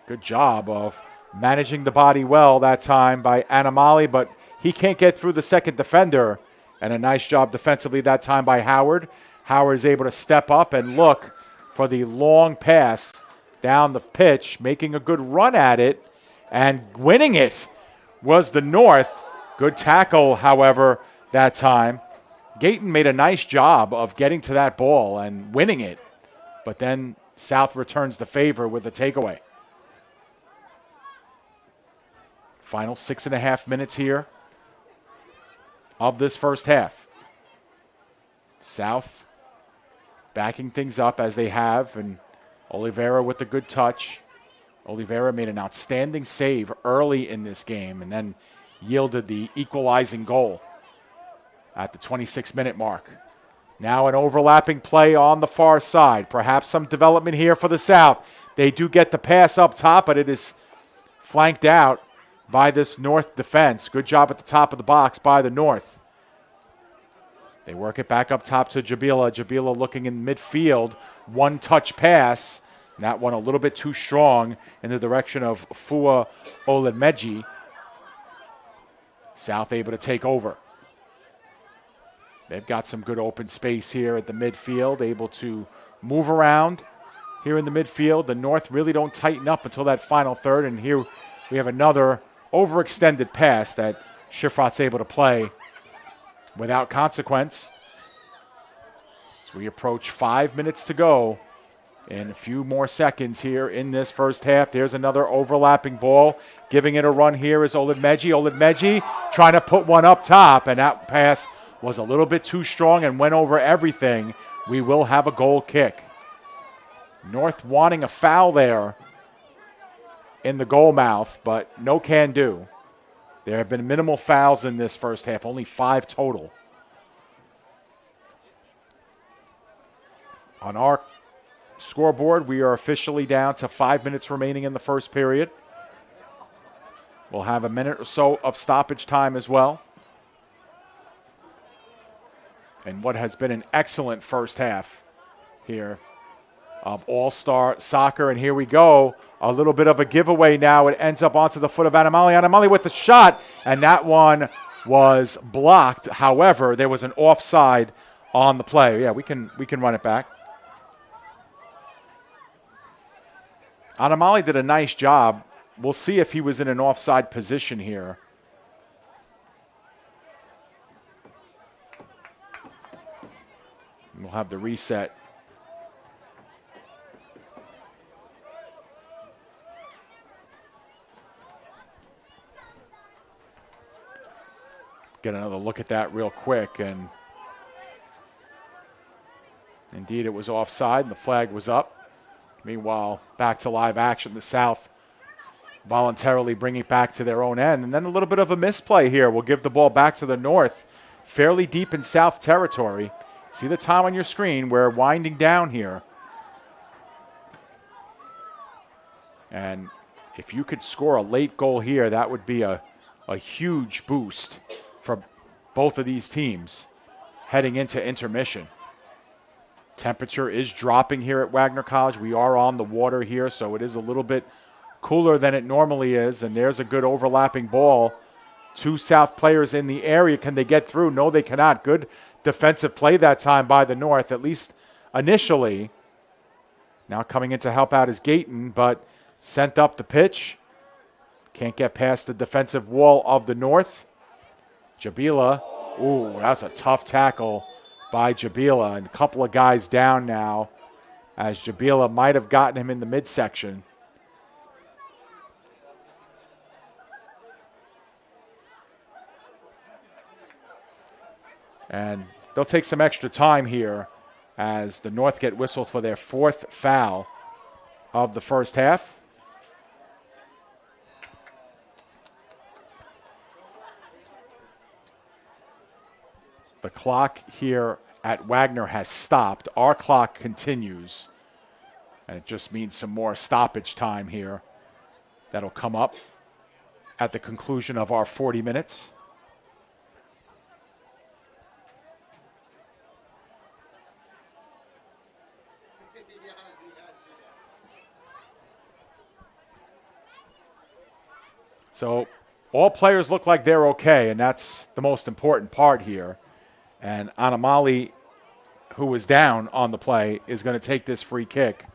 Good job of managing the body well that time by Anamali, but he can't get through the second defender. And a nice job defensively that time by Howard. Howard is able to step up and look for the long pass down the pitch, making a good run at it, and winning it was the North. Good tackle, however, that time. Gayton made a nice job of getting to that ball and winning it, but then South returns the favor with a takeaway. Final 6.5 minutes here of this first half. South backing things up as they have, and Oliveira with the good touch. Oliveira made an outstanding save early in this game and then yielded the equalizing goal at the 26-minute mark. Now an overlapping play on the far side. Perhaps some development here for the South. They do get the pass up top, but it is flanked out by this North defense. Good job at the top of the box by the North. They work it back up top to Jabila. Jabila looking in midfield. One-touch pass. That one a little bit too strong in the direction of Fua Oledmeji. South able to take over. They've got some good open space here at the midfield, able to move around here in the midfield. The North really don't tighten up until that final third, and here we have another overextended pass that Schifrat's able to play without consequence. As we approach 5 minutes to go in a few more seconds here in this first half. There's another overlapping ball. Giving it a run here is Oledmeji. Oledmeji trying to put one up top, and that pass was a little bit too strong and went over everything. We will have a goal kick. North wanting a foul there in the goal mouth, but no can do. There have been minimal fouls in this first half, only 5 total. On our scoreboard, we are officially down to 5 minutes remaining in the first period. We'll have a minute or so of stoppage time as well. And what has been an excellent first half here of All-Star Soccer. And here we go. A little bit of a giveaway now. It ends up onto the foot of Anamali. Anamali with the shot, and that one was blocked. However, there was an offside on the play. Yeah, we can run it back. Anamali did a nice job. We'll see if he was in an offside position here. We'll have the reset. Get another look at that real quick, and indeed it was offside and the flag was up. Meanwhile, back to live action, the South voluntarily bringing it back to their own end, and then a little bit of a misplay here. We'll give the ball back to the North, fairly deep in South territory. See the time on your screen. We're winding down here. And if you could score a late goal here, that would be a huge boost for both of these teams heading into intermission. Temperature is dropping here at Wagner College. We are on the water here, so it is a little bit cooler than it normally is. And there's a good overlapping ball. 2 South players in the area. Can they get through? No, they cannot. Good defensive play that time by the North, at least initially. Now coming in to help out is Gayton, but sent up the pitch. Can't get past the defensive wall of the North. Jabila. Ooh, that's a tough tackle by Jabila. And a couple of guys down now as Jabila might have gotten him in the midsection. And they'll take some extra time here as the North get whistled for their 4th foul of the first half. The clock here at Wagner has stopped. Our clock continues. And it just means some more stoppage time here that'll come up at the conclusion of our 40 minutes. So all players look like they're okay, and that's the most important part here. And Anamali, who was down on the play, is going to take this free kick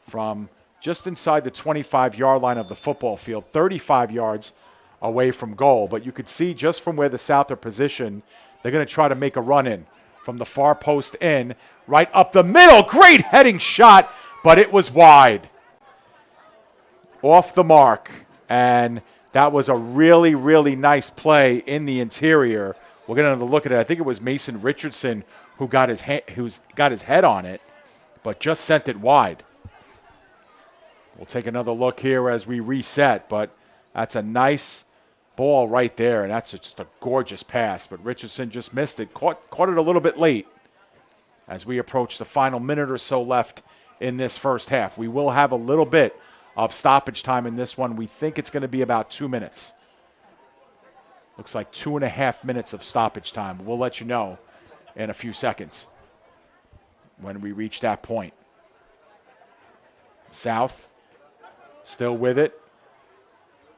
from just inside the 25-yard line of the football field, 35 yards away from goal. But you could see just from where the South are positioned, they're going to try to make a run in from the far post in, right up the middle. Great heading shot, but it was wide. Off the mark. And that was a really, really nice play in the interior. We'll get another look at it. I think it was Mason Richardson who's got his head on it, but just sent it wide. We'll take another look here as we reset, but that's a nice ball right there, and that's just a gorgeous pass. But Richardson just missed it, caught it a little bit late as we approach the final minute or so left in this first half. We will have a little bit of stoppage time in this one. We think it's going to be about 2 minutes. Looks like 2.5 minutes of stoppage time. We'll let you know in a few seconds when we reach that point. South still with it,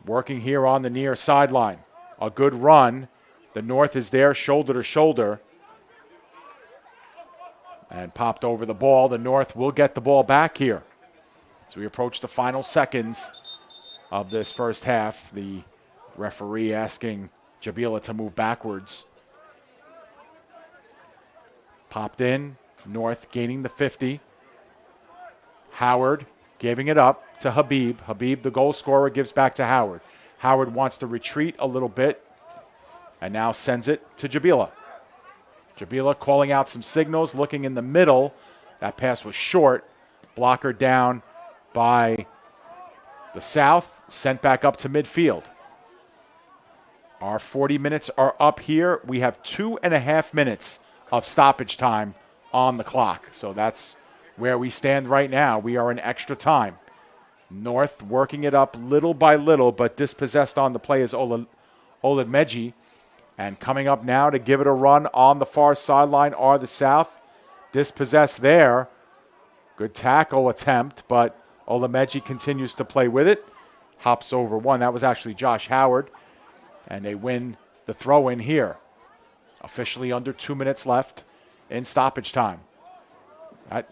working here on the near sideline. A good run. The North is there shoulder to shoulder and popped over the ball. The North will get the ball back here as we approach the final seconds of this first half. The referee asking Jabila to move backwards. Popped in. North gaining the 50. Howard giving it up to Habib. Habib, the goal scorer, gives back to Howard. Howard wants to retreat a little bit and now sends it to Jabila. Jabila calling out some signals, looking in the middle. That pass was short. Blocker down by the South, sent back up to midfield. Our 40 minutes are up here. We have 2.5 minutes of stoppage time on the clock. So that's where we stand right now. We are in extra time. North working it up little by little, but dispossessed on the play is Oladmeji. And coming up now to give it a run on the far sideline are the South. Dispossessed there. Good tackle attempt, but Oladmeji continues to play with it. Hops over one. That was actually Josh Howard. And they win the throw-in here. Officially under 2 minutes left in stoppage time. That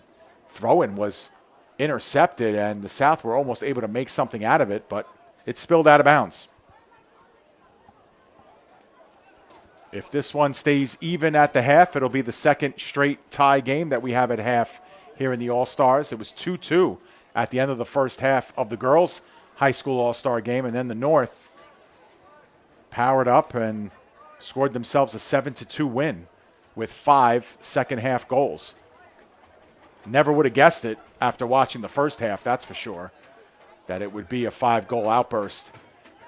throw-in was intercepted, and the South were almost able to make something out of it, but it spilled out of bounds. If this one stays even at the half, it'll be the second straight tie game that we have at half here in the All-Stars. It was 2-2 at the end of the first half of the girls' high school All-Star game, and then the North powered up and scored themselves a 7-2 win with 5 second-half goals. Never would have guessed it after watching the first half, that's for sure, that it would be a 5-goal outburst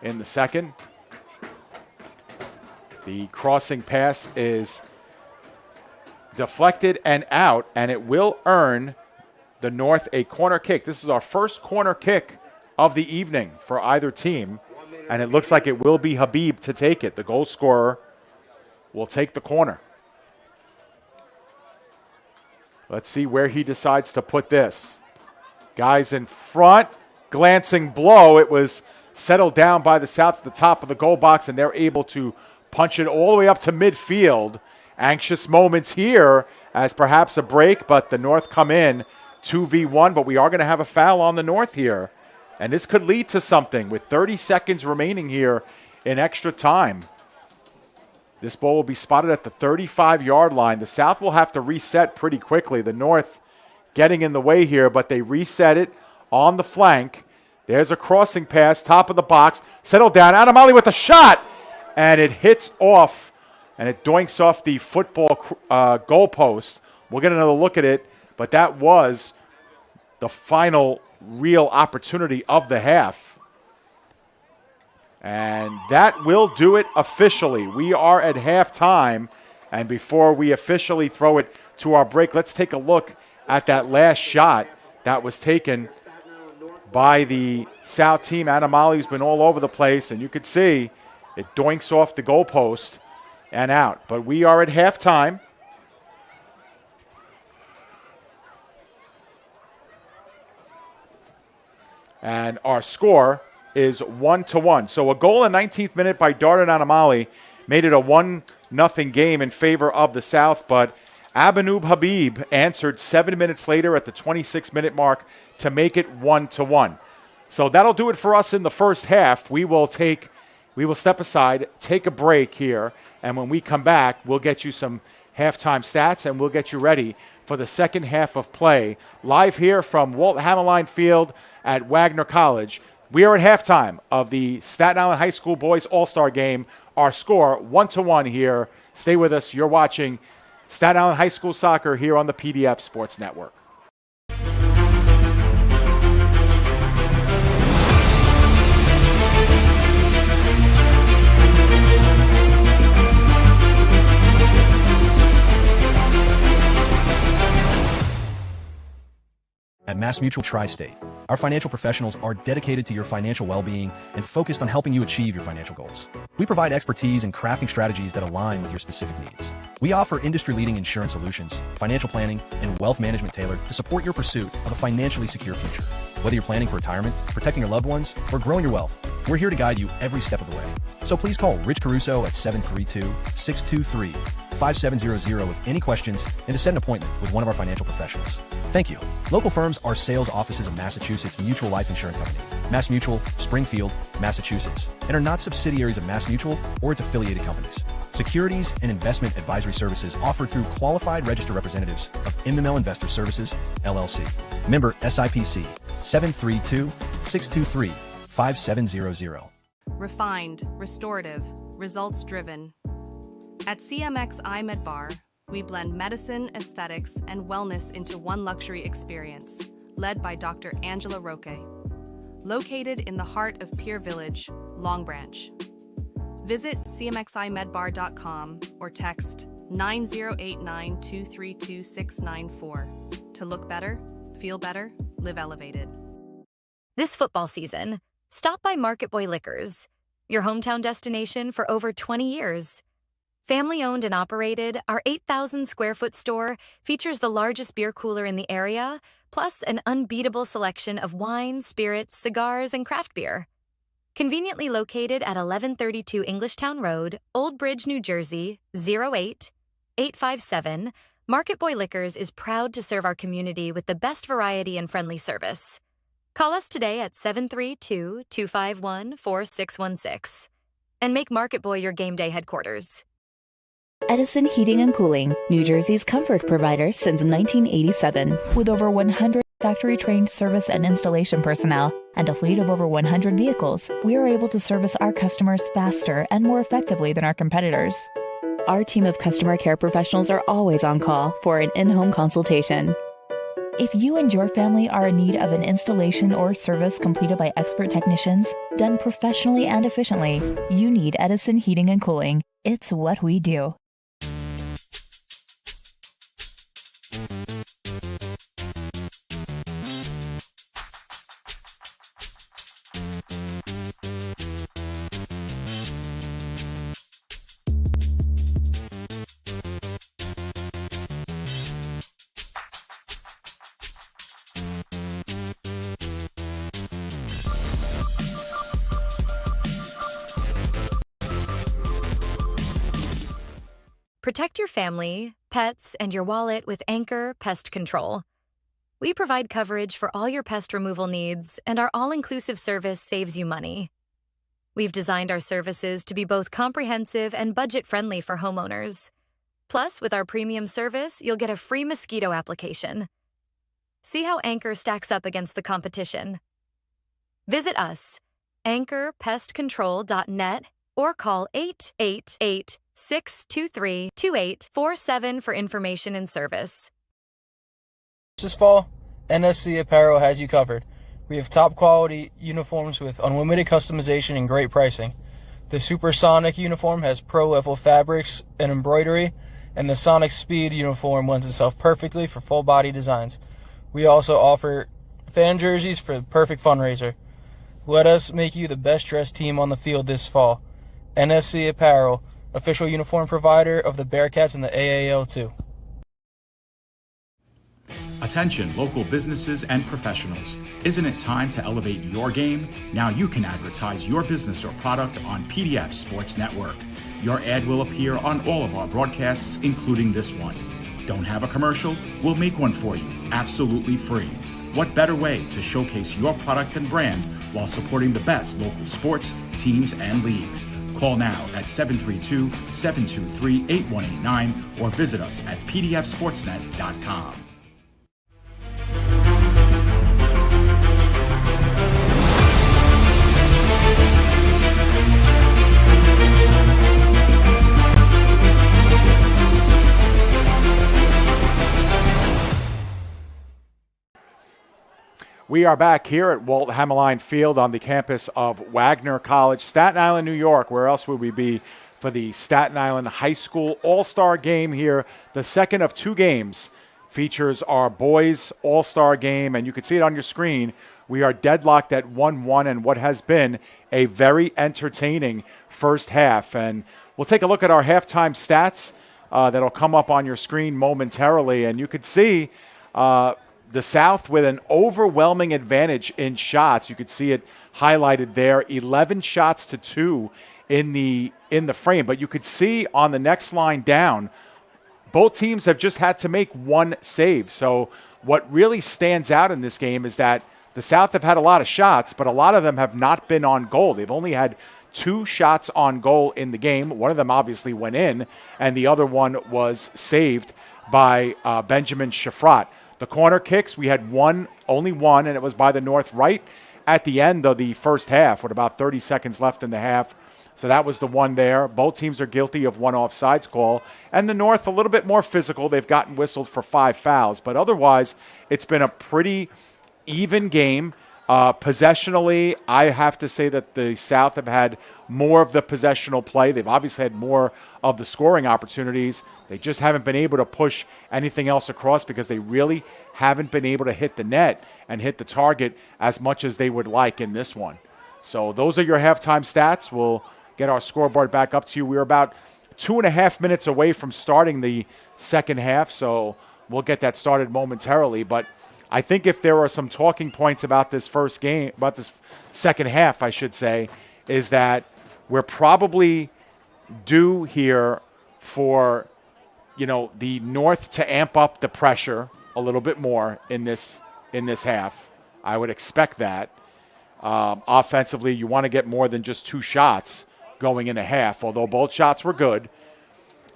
in the second. The crossing pass is deflected and out, and it will earn the North a corner kick. This is our first corner kick of the evening for either team, and it looks like it will be Habib to take it. The goal scorer will take the corner. Let's see where he decides to put this. Guys in front, glancing blow. It was settled down by the South at the top of the goal box, and they're able to punch it all the way up to midfield. Anxious moments here as perhaps a break, but the North come in 2v1, but we are going to have a foul on the North here. And this could lead to something with 30 seconds remaining here in extra time. This ball will be spotted at the 35-yard line. The South will have to reset pretty quickly. The North getting in the way here, but they reset it on the flank. There's a crossing pass, top of the box, settled down. Adamali with a shot, and it hits off, and it doinks off the football goalpost. We'll get another look at it, but that was the final real opportunity of the half. And that will do it officially. We are at halftime, and before we officially throw it to our break, let's take a look at that last shot that was taken by the South team. Adamali's been all over the place, and you could see it doinks off the goalpost and out. But we are at halftime. And our score is 1-1. So a goal in 19th minute by Darden Adamali made it a 1-0 game in favor of the South, but Abanoob Habib answered 7 minutes later at the 26-minute mark to make it 1-1. So that'll do it for us in the first half. We will step aside, take a break here, and when we come back, we'll get you some halftime stats and we'll get you ready for the second half of play. Live here from Walt Hammerline Field at Wagner College. We are at halftime of the Staten Island High School Boys All-Star Game. Our score, 1-1 here. Stay with us. You're watching Staten Island High School Soccer here on the PDF Sports Network. At MassMutual Tri-State, Our financial professionals are dedicated to your financial well-being and focused on helping you achieve your financial goals. We provide expertise in crafting strategies that align with your specific needs. We offer industry-leading insurance solutions, financial planning, and wealth management tailored to support your pursuit of a financially secure future. Whether you're planning for retirement, protecting your loved ones, or growing your wealth, we're here to guide you every step of the way. So please call Rich Caruso at 732-623-5700 with any questions and to set an appointment with one of our financial professionals. Thank you. Local firms are sales offices of Massachusetts Mutual Life Insurance Company, Mass Mutual, Springfield, Massachusetts, and are not subsidiaries of Mass Mutual or its affiliated companies. Securities and investment advisory services offered through qualified registered representatives of MML Investor Services, LLC. Member SIPC, 732-623-5700. Refined, restorative, results-driven. At CMX iMed Bar, we blend medicine, aesthetics, and wellness into one luxury experience, led by Dr. Angela Roque. Located in the heart of Pier Village, Long Branch. Visit cmximedbar.com or text 9089-232-694 to look better, feel better, live elevated. This football season, stop by Market Boy Liquors, your hometown destination for over 20 years. Family-owned and operated, our 8,000-square-foot store features the largest beer cooler in the area, plus an unbeatable selection of wine, spirits, cigars, and craft beer. Conveniently located at 1132 Englishtown Road, Old Bridge, New Jersey, 08857, Market Boy Liquors is proud to serve our community with the best variety and friendly service. Call us today at 732-251-4616 and make Market Boy your game day headquarters. Edison Heating and Cooling, New Jersey's comfort provider since 1987. With over 100 factory-trained service and installation personnel and a fleet of over 100 vehicles, we are able to service our customers faster and more effectively than our competitors. Our team of customer care professionals are always on call for an in-home consultation. If you and your family are in need of an installation or service completed by expert technicians, done professionally and efficiently, you need Edison Heating and Cooling. It's what we do. Protect your family, pets, and your wallet with Anchor Pest Control. We provide coverage for all your pest removal needs, and our all-inclusive service saves you money. We've designed our services to be both comprehensive and budget-friendly for homeowners. Plus, with our premium service, you'll get a free mosquito application. See how Anchor stacks up against the competition. Visit us, anchorpestcontrol.net, or call 888-623-2847 for information and service. This fall, NSC Apparel has you covered. We have top quality uniforms with unlimited customization and great pricing. The Supersonic uniform has pro level fabrics and embroidery, and the Sonic Speed uniform lends itself perfectly for full body designs. We also offer fan jerseys for the perfect fundraiser. Let us make you the best dressed team on the field this fall. NSC Apparel, official uniform provider of the Bearcats and the AAL too. Attention local businesses and professionals. Isn't it time to elevate your game? Now you can advertise your business or product on PDF Sports Network. Your ad will appear on all of our broadcasts, including this one. Don't have a commercial? We'll make one for you, absolutely free. What better way to showcase your product and brand while supporting the best local sports, teams, and leagues? Call now at 732-723-8189 or visit us at pdfsportsnet.com. We are back here at Walt Hammerline Field on the campus of Wagner College, Staten Island, New York. Where else would we be for the Staten Island High School All-Star Game here? The second of two games features our boys All-Star Game, and you can see it on your screen. We are deadlocked at 1-1 in what has been a very entertaining first half. And we'll take a look at our halftime stats that'll come up on your screen momentarily. And you could see the South with an overwhelming advantage in shots. You could see it highlighted there, 11 shots to 2 in the frame. But you could see on the next line down, both teams have just had to make one save. So what really stands out in this game is that the South have had a lot of shots, but a lot of them have not been on goal. They've only had 2 shots on goal in the game. One of them obviously went in, and the other one was saved by Benjamin Shafrat. The corner kicks, we had only one, and it was by the North right at the end of the first half with about 30 seconds left in the half. So that was the one there. Both teams are guilty of one offsides call. And the North a little bit more physical. They've gotten whistled for 5 fouls. But otherwise, it's been a pretty even game. Possessionally, I have to say that the South have had more of the possessional play. They've obviously had more of the scoring opportunities. They just haven't been able to push anything else across because they really haven't been able to hit the net and hit the target as much as they would like in this one. So those are your halftime stats. We'll get our scoreboard back up to you. We're about 2.5 minutes away from starting the second half, so we'll get that started momentarily. But I think if there are some talking points about this first game, about this second half, I should say, is that we're probably due here for, the North to amp up the pressure a little bit more in this half. I would expect that. Offensively, you want to get more than just 2 shots going in a half, although both shots were good.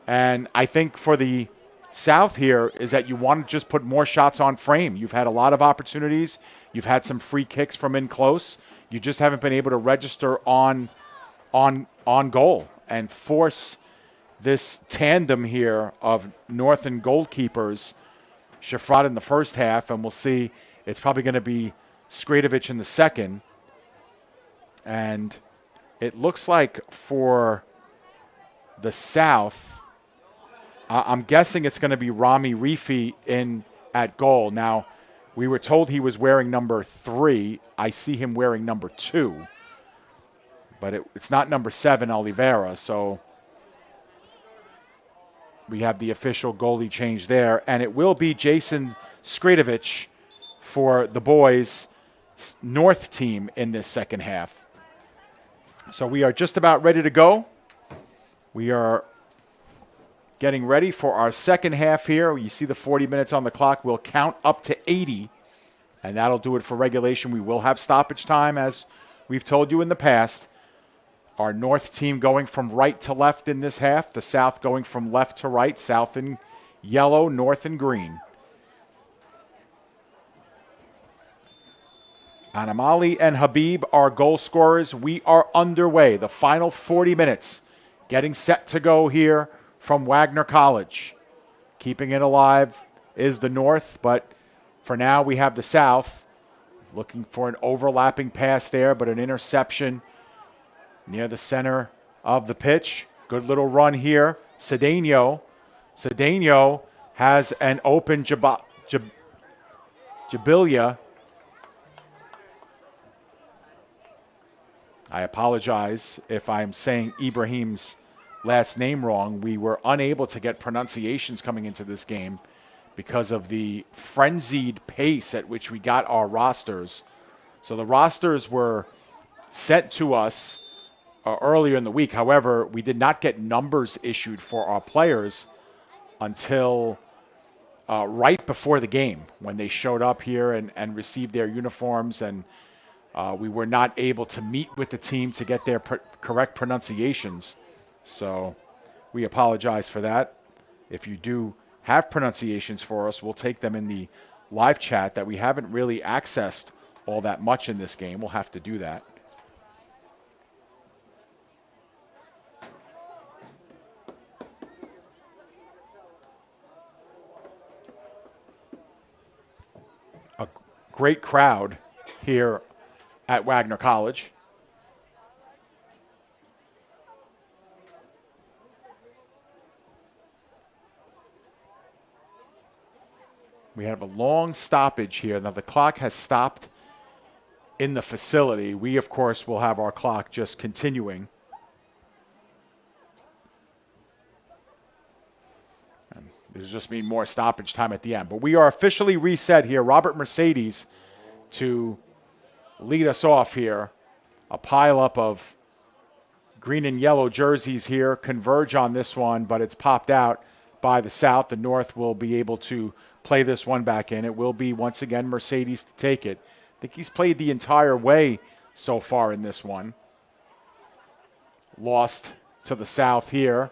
And I think for the South here is that you want to just put more shots on frame. You've had a lot of opportunities. You've had some free kicks from in close. You just haven't been able to register on goal and force this tandem here of North and goalkeepers. Shafrat in the first half, and we'll see. It's probably going to be Skradovic in the second. And it looks like for the South, I'm guessing it's going to be Rami Rifi in at goal. Now, we were told he was wearing number 3. I see him wearing number 2. But it's not number 7, Oliveira. So we have the official goalie change there. And it will be Jason Skradovic for the boys' North team in this second half. So we are just about ready to go. We are getting ready for our second half here. You see the 40 minutes on the clock. We'll count up to 80, and that'll do it for regulation. We will have stoppage time, as we've told you in the past. Our North team going from right to left in this half. The South going from left to right. South in yellow, North in green. Anamali and Habib are goal scorers. We are underway. The final 40 minutes getting set to go here from Wagner College. Keeping it alive is the North, but for now we have the South looking for an overlapping pass there, but an interception near the center of the pitch. Good little run here. Cedeno has an open Jabilia. I apologize if I'm saying Ibrahim's last name wrong. We were unable to get pronunciations coming into this game because of the frenzied pace at which we got our rosters. So the rosters were sent to us earlier in the week. However, we did not get numbers issued for our players until right before the game when they showed up here and received their uniforms, and we were not able to meet with the team to get their correct pronunciations. So we apologize for that. If you do have pronunciations for us, we'll take them in the live chat that we haven't really accessed all that much in this game. We'll have to do that. A great crowd here at Wagner College. We have a long stoppage here. Now the clock has stopped in the facility. We, of course, will have our clock just continuing. And this just mean more stoppage time at the end. But we are officially reset here. Robert Mercedes to lead us off here. A pileup of green and yellow jerseys here converge on this one, but it's popped out by the South. The North will be able to play this one back in. It will be, once again, Mercedes to take it. I think he's played the entire way so far in this one. Lost to the South here,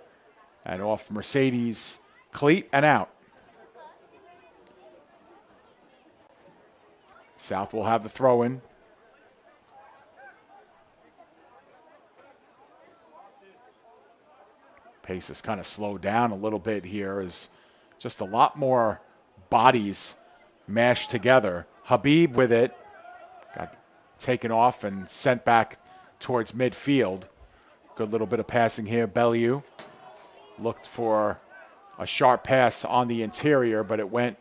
and off Mercedes' cleat and out. South will have the throw-in. Pace has kind of slowed down a little bit here as just a lot more bodies mashed together. Habib with it. Got taken off and sent back towards midfield. Good little bit of passing here. Bellew looked for a sharp pass on the interior, but it went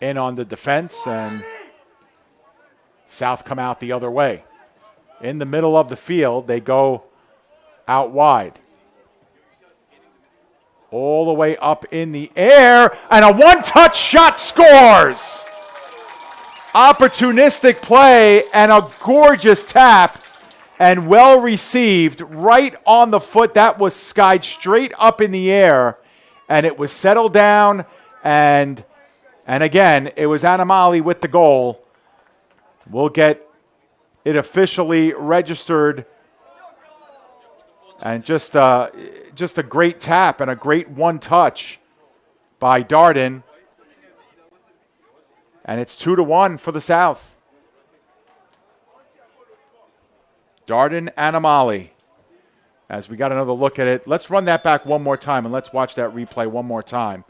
in on the defense, and South come out the other way. In the middle of the field, they go out wide. All the way up in the air, and a one-touch shot scores! Opportunistic play and a gorgeous tap, and well received right on the foot. That was skied straight up in the air, and it was settled down, and again, it was Animali with the goal. We'll get it officially registered. And just a great tap and a great one-touch by Darden. And it's 2-1 for the South. Darden Animali. As we got another look at it. Let's run that back one more time, and let's watch that replay one more time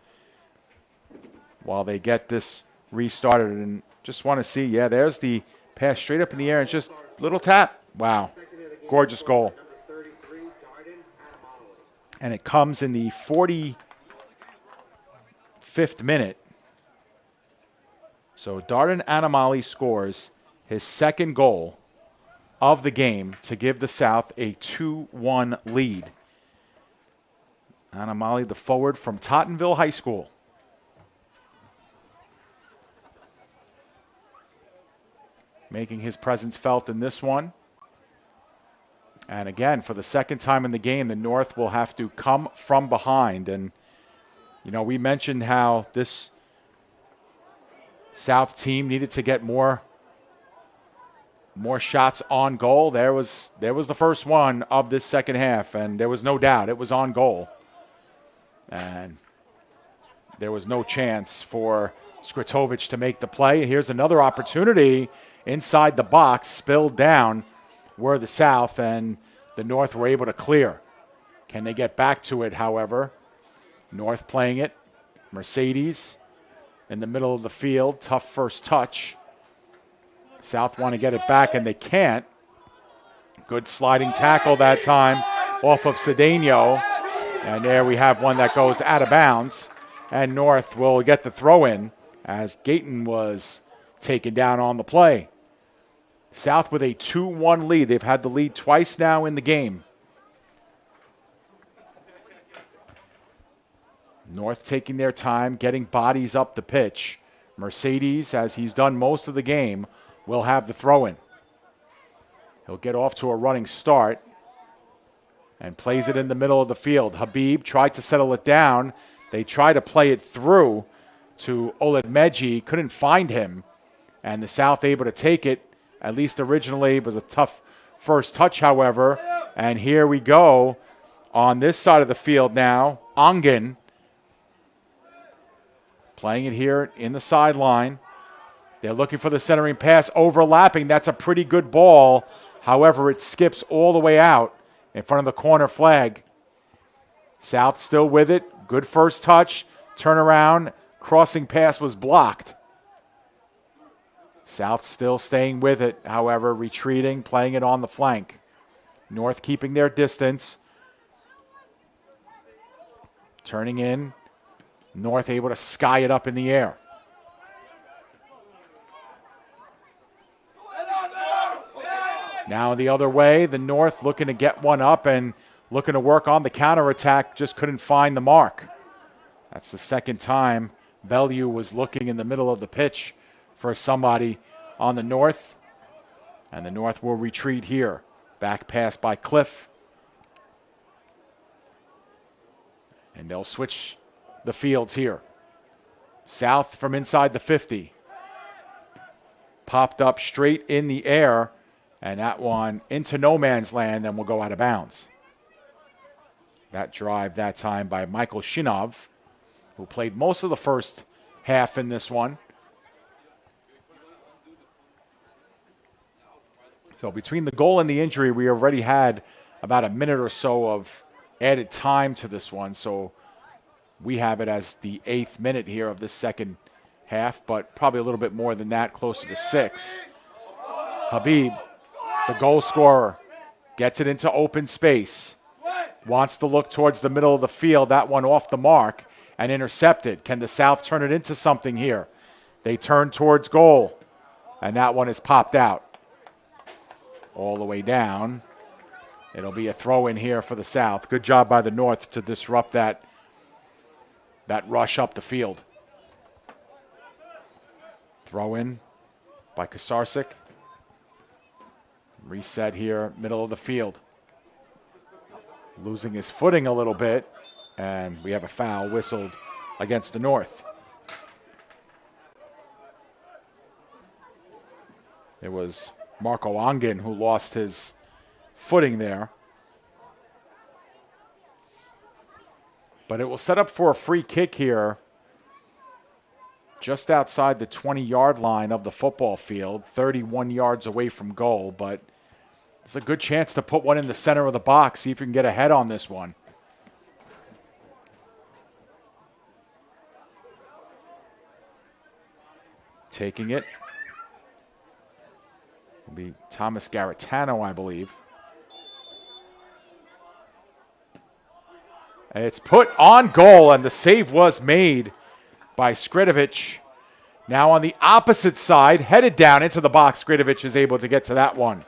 while they get this restarted. And just want to see, yeah, there's the pass straight up in the air. It's just a little tap. Wow. Gorgeous goal. And it comes in the 45th minute. So Darden Animali scores his second goal of the game to give the South a 2-1 lead. Animali, the forward from Tottenville High School. Making his presence felt in this one. And again, for the second time in the game, the North will have to come from behind. And, you know, we mentioned how this South team needed to get more shots on goal. There was the first one of this second half, and there was no doubt it was on goal. And there was no chance for Skratovic to make the play. And here's another opportunity inside the box, spilled down. Were the South, and the North were able to clear. Can they get back to it, however? North playing it. Mercedes in the middle of the field. Tough first touch. South want to get it back, and they can't. Good sliding tackle that time off of Cedeno. And there we have one that goes out of bounds. And North will get the throw in as Gayton was taken down on the play. South with a 2-1 lead. They've had the lead twice now in the game. North taking their time, getting bodies up the pitch. Mercedes, as he's done most of the game, will have the throw-in. He'll get off to a running start and plays it in the middle of the field. Habib tried to settle it down. They try to play it through to Oledmeji. Couldn't find him. And the South able to take it. At least originally, it was a tough first touch, however. And here we go on this side of the field now. Ongen playing it here in the sideline. They're looking for the centering pass, overlapping. That's a pretty good ball. However, it skips all the way out in front of the corner flag. South still with it. Good first touch. Turnaround. Crossing pass was blocked. South still staying with it, however, retreating, playing it on the flank. North keeping their distance. Turning in. North able to sky it up in the air. Now the other way, the North looking to get one up and looking to work on the counterattack, just couldn't find the mark. That's the second time Bellew was looking in the middle of the pitch for somebody on the North. And the North will retreat here. Back pass by Cliff. And they'll switch the fields here. South from inside the 50. Popped up straight in the air. And that one into no man's land and will go out of bounds. That drive that time by Michael Shinov, who played most of the first half in this one. So between the goal and the injury, we already had about a minute or so of added time to this one. So we have it as the 8th minute here of this second half, but probably a little bit more than that, closer to 6. Habib, the goal scorer, gets it into open space. Wants to look towards the middle of the field. That one off the mark and intercepted. Can the South turn it into something here? They turn towards goal, and that one is popped out. All the way down. It'll be a throw in here for the South. Good job by the North to disrupt that rush up the field. Throw in by Kasarczyk. Reset here, middle of the field. Losing his footing a little bit, and we have a foul whistled against the North. It was Marco Ongen who lost his footing there. But it will set up for a free kick here just outside the 20-yard line of the football field, 31 yards away from goal, but it's a good chance to put one in the center of the box, see if you can get ahead on this one. Taking it will be Thomas Garitano, I believe. And it's put on goal, and the save was made by Skridovic. Now on the opposite side, headed down into the box, Skridovic is able to get to that one.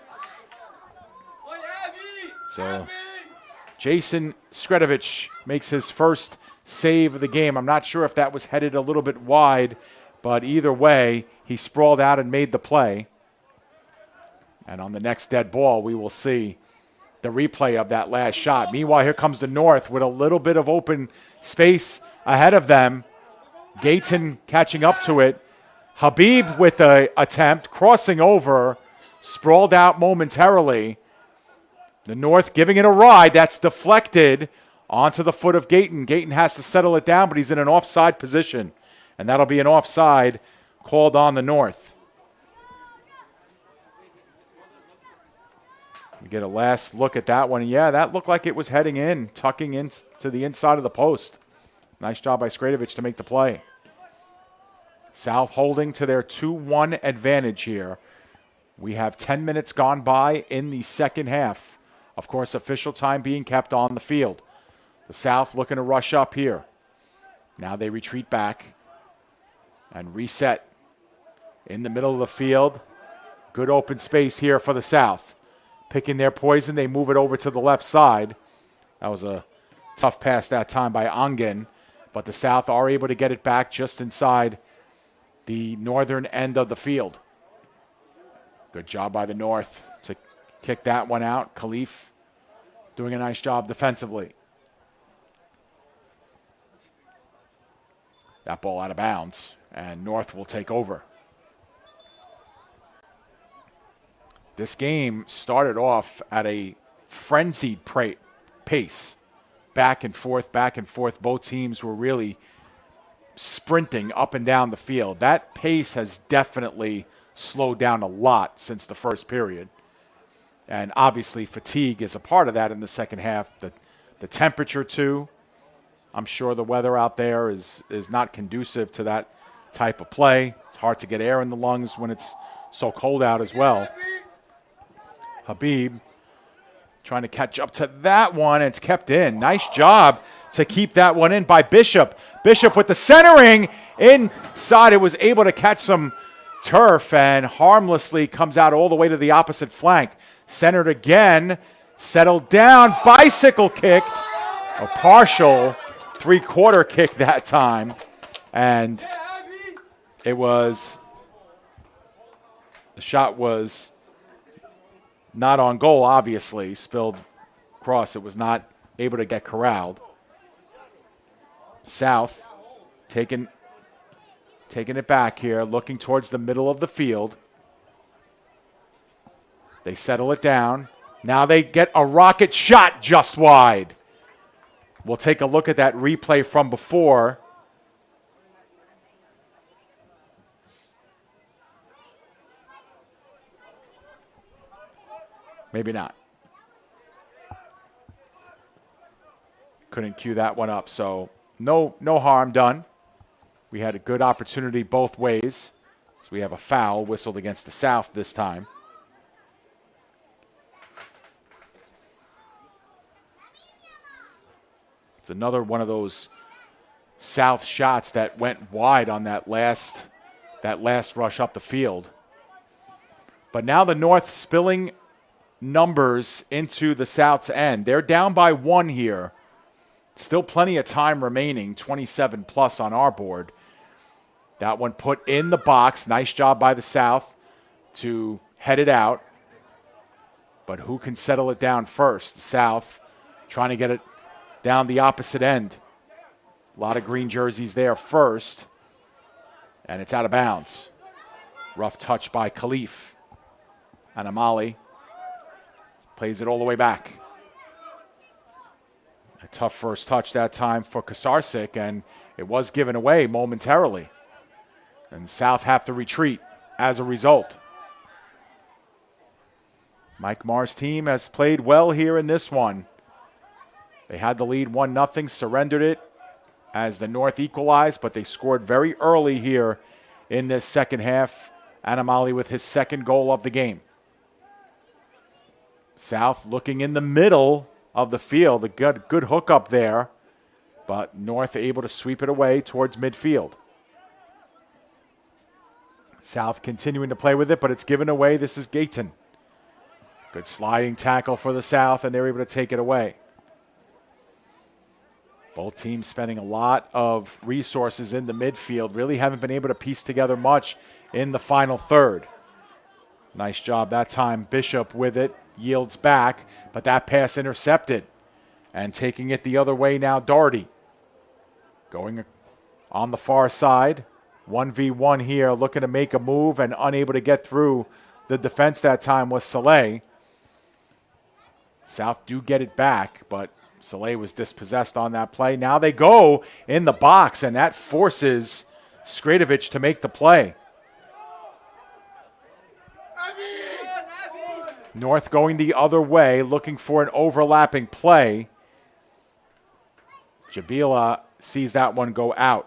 So Jason Skridovic makes his first save of the game. I'm not sure if that was headed a little bit wide, but either way, he sprawled out and made the play. And on the next dead ball, we will see the replay of that last shot. Meanwhile, here comes the North with a little bit of open space ahead of them. Gayton catching up to it. Habib with the attempt, crossing over, sprawled out momentarily. The North giving it a ride. That's deflected onto the foot of Gayton. Gayton has to settle it down, but he's in an offside position. And that'll be an offside called on the North. We get a last look at that one. Yeah, that looked like it was heading in, tucking into the inside of the post. Nice job by Skridovic to make the play. South holding to their 2-1 advantage here. We have 10 minutes gone by in the second half. Of course, official time being kept on the field. The South looking to rush up here. Now they retreat back and reset in the middle of the field. Good open space here for the South. Picking their poison, they move it over to the left side. That was a tough pass that time by Ongen, but the South are able to get it back just inside the northern end of the field. Good job by the North to kick that one out. Khalif doing a nice job defensively. That ball out of bounds, and North will take over. This game started off at a frenzied pace. Back and forth, back and forth. Both teams were really sprinting up and down the field. That pace has definitely slowed down a lot since the first period. And obviously fatigue is a part of that in the second half. The temperature too. I'm sure the weather out there is not conducive to that type of play. It's hard to get air in the lungs when it's so cold out as well. Habib trying to catch up to that one, and it's kept in. Nice job to keep that one in by Bishop. Bishop with the centering inside. It was able to catch some turf and harmlessly comes out all the way to the opposite flank. centered again, settled down, bicycle kicked, a partial three-quarter kick that time, and it was, the shot was not on goal, obviously, spilled across. It was not able to get corralled. South taking it back here, looking towards the middle of the field. They settle it down. Now they get a rocket shot just wide. We'll take a look at that replay from before. Maybe not. Couldn't cue that one up, so no harm done. We had a good opportunity both ways. So we have a foul whistled against the South this time. It's another one of those South shots that went wide on that last rush up the field. But now the North spilling numbers into the South's end. They're down by 1 here. Still plenty of time remaining, 27 plus on our board. That one put in the box. Nice job by the South to head it out. But who can settle it down first? The South trying to get it down the opposite end. A lot of green jerseys there first. And it's out of bounds. Rough touch by Khalif. And Amali plays it all the way back. A tough first touch that time for Kasarczyk, and it was given away momentarily. And the South have to retreat as a result. Mike Marr's team has played well here in this one. They had the lead 1-0, surrendered it as the North equalized, but they scored very early here in this second half. Anamali with his second goal of the game. South looking in the middle of the field. A good hook up there, but North able to sweep it away towards midfield. South continuing to play with it, but it's given away. This is Gayton. Good sliding tackle for the South, and they're able to take it away. Both teams spending a lot of resources in the midfield. Really haven't been able to piece together much in the final third. Nice job that time. Bishop with it. Yields back, but that pass intercepted. And taking it the other way now, Doherty. Going on the far side. 1v1 here, looking to make a move and unable to get through the defense that time was Saleh. South do get it back, but Saleh was dispossessed on that play. Now they go in the box, and that forces Skradovic to make the play. North going the other way, looking for an overlapping play. Jabila sees that one go out.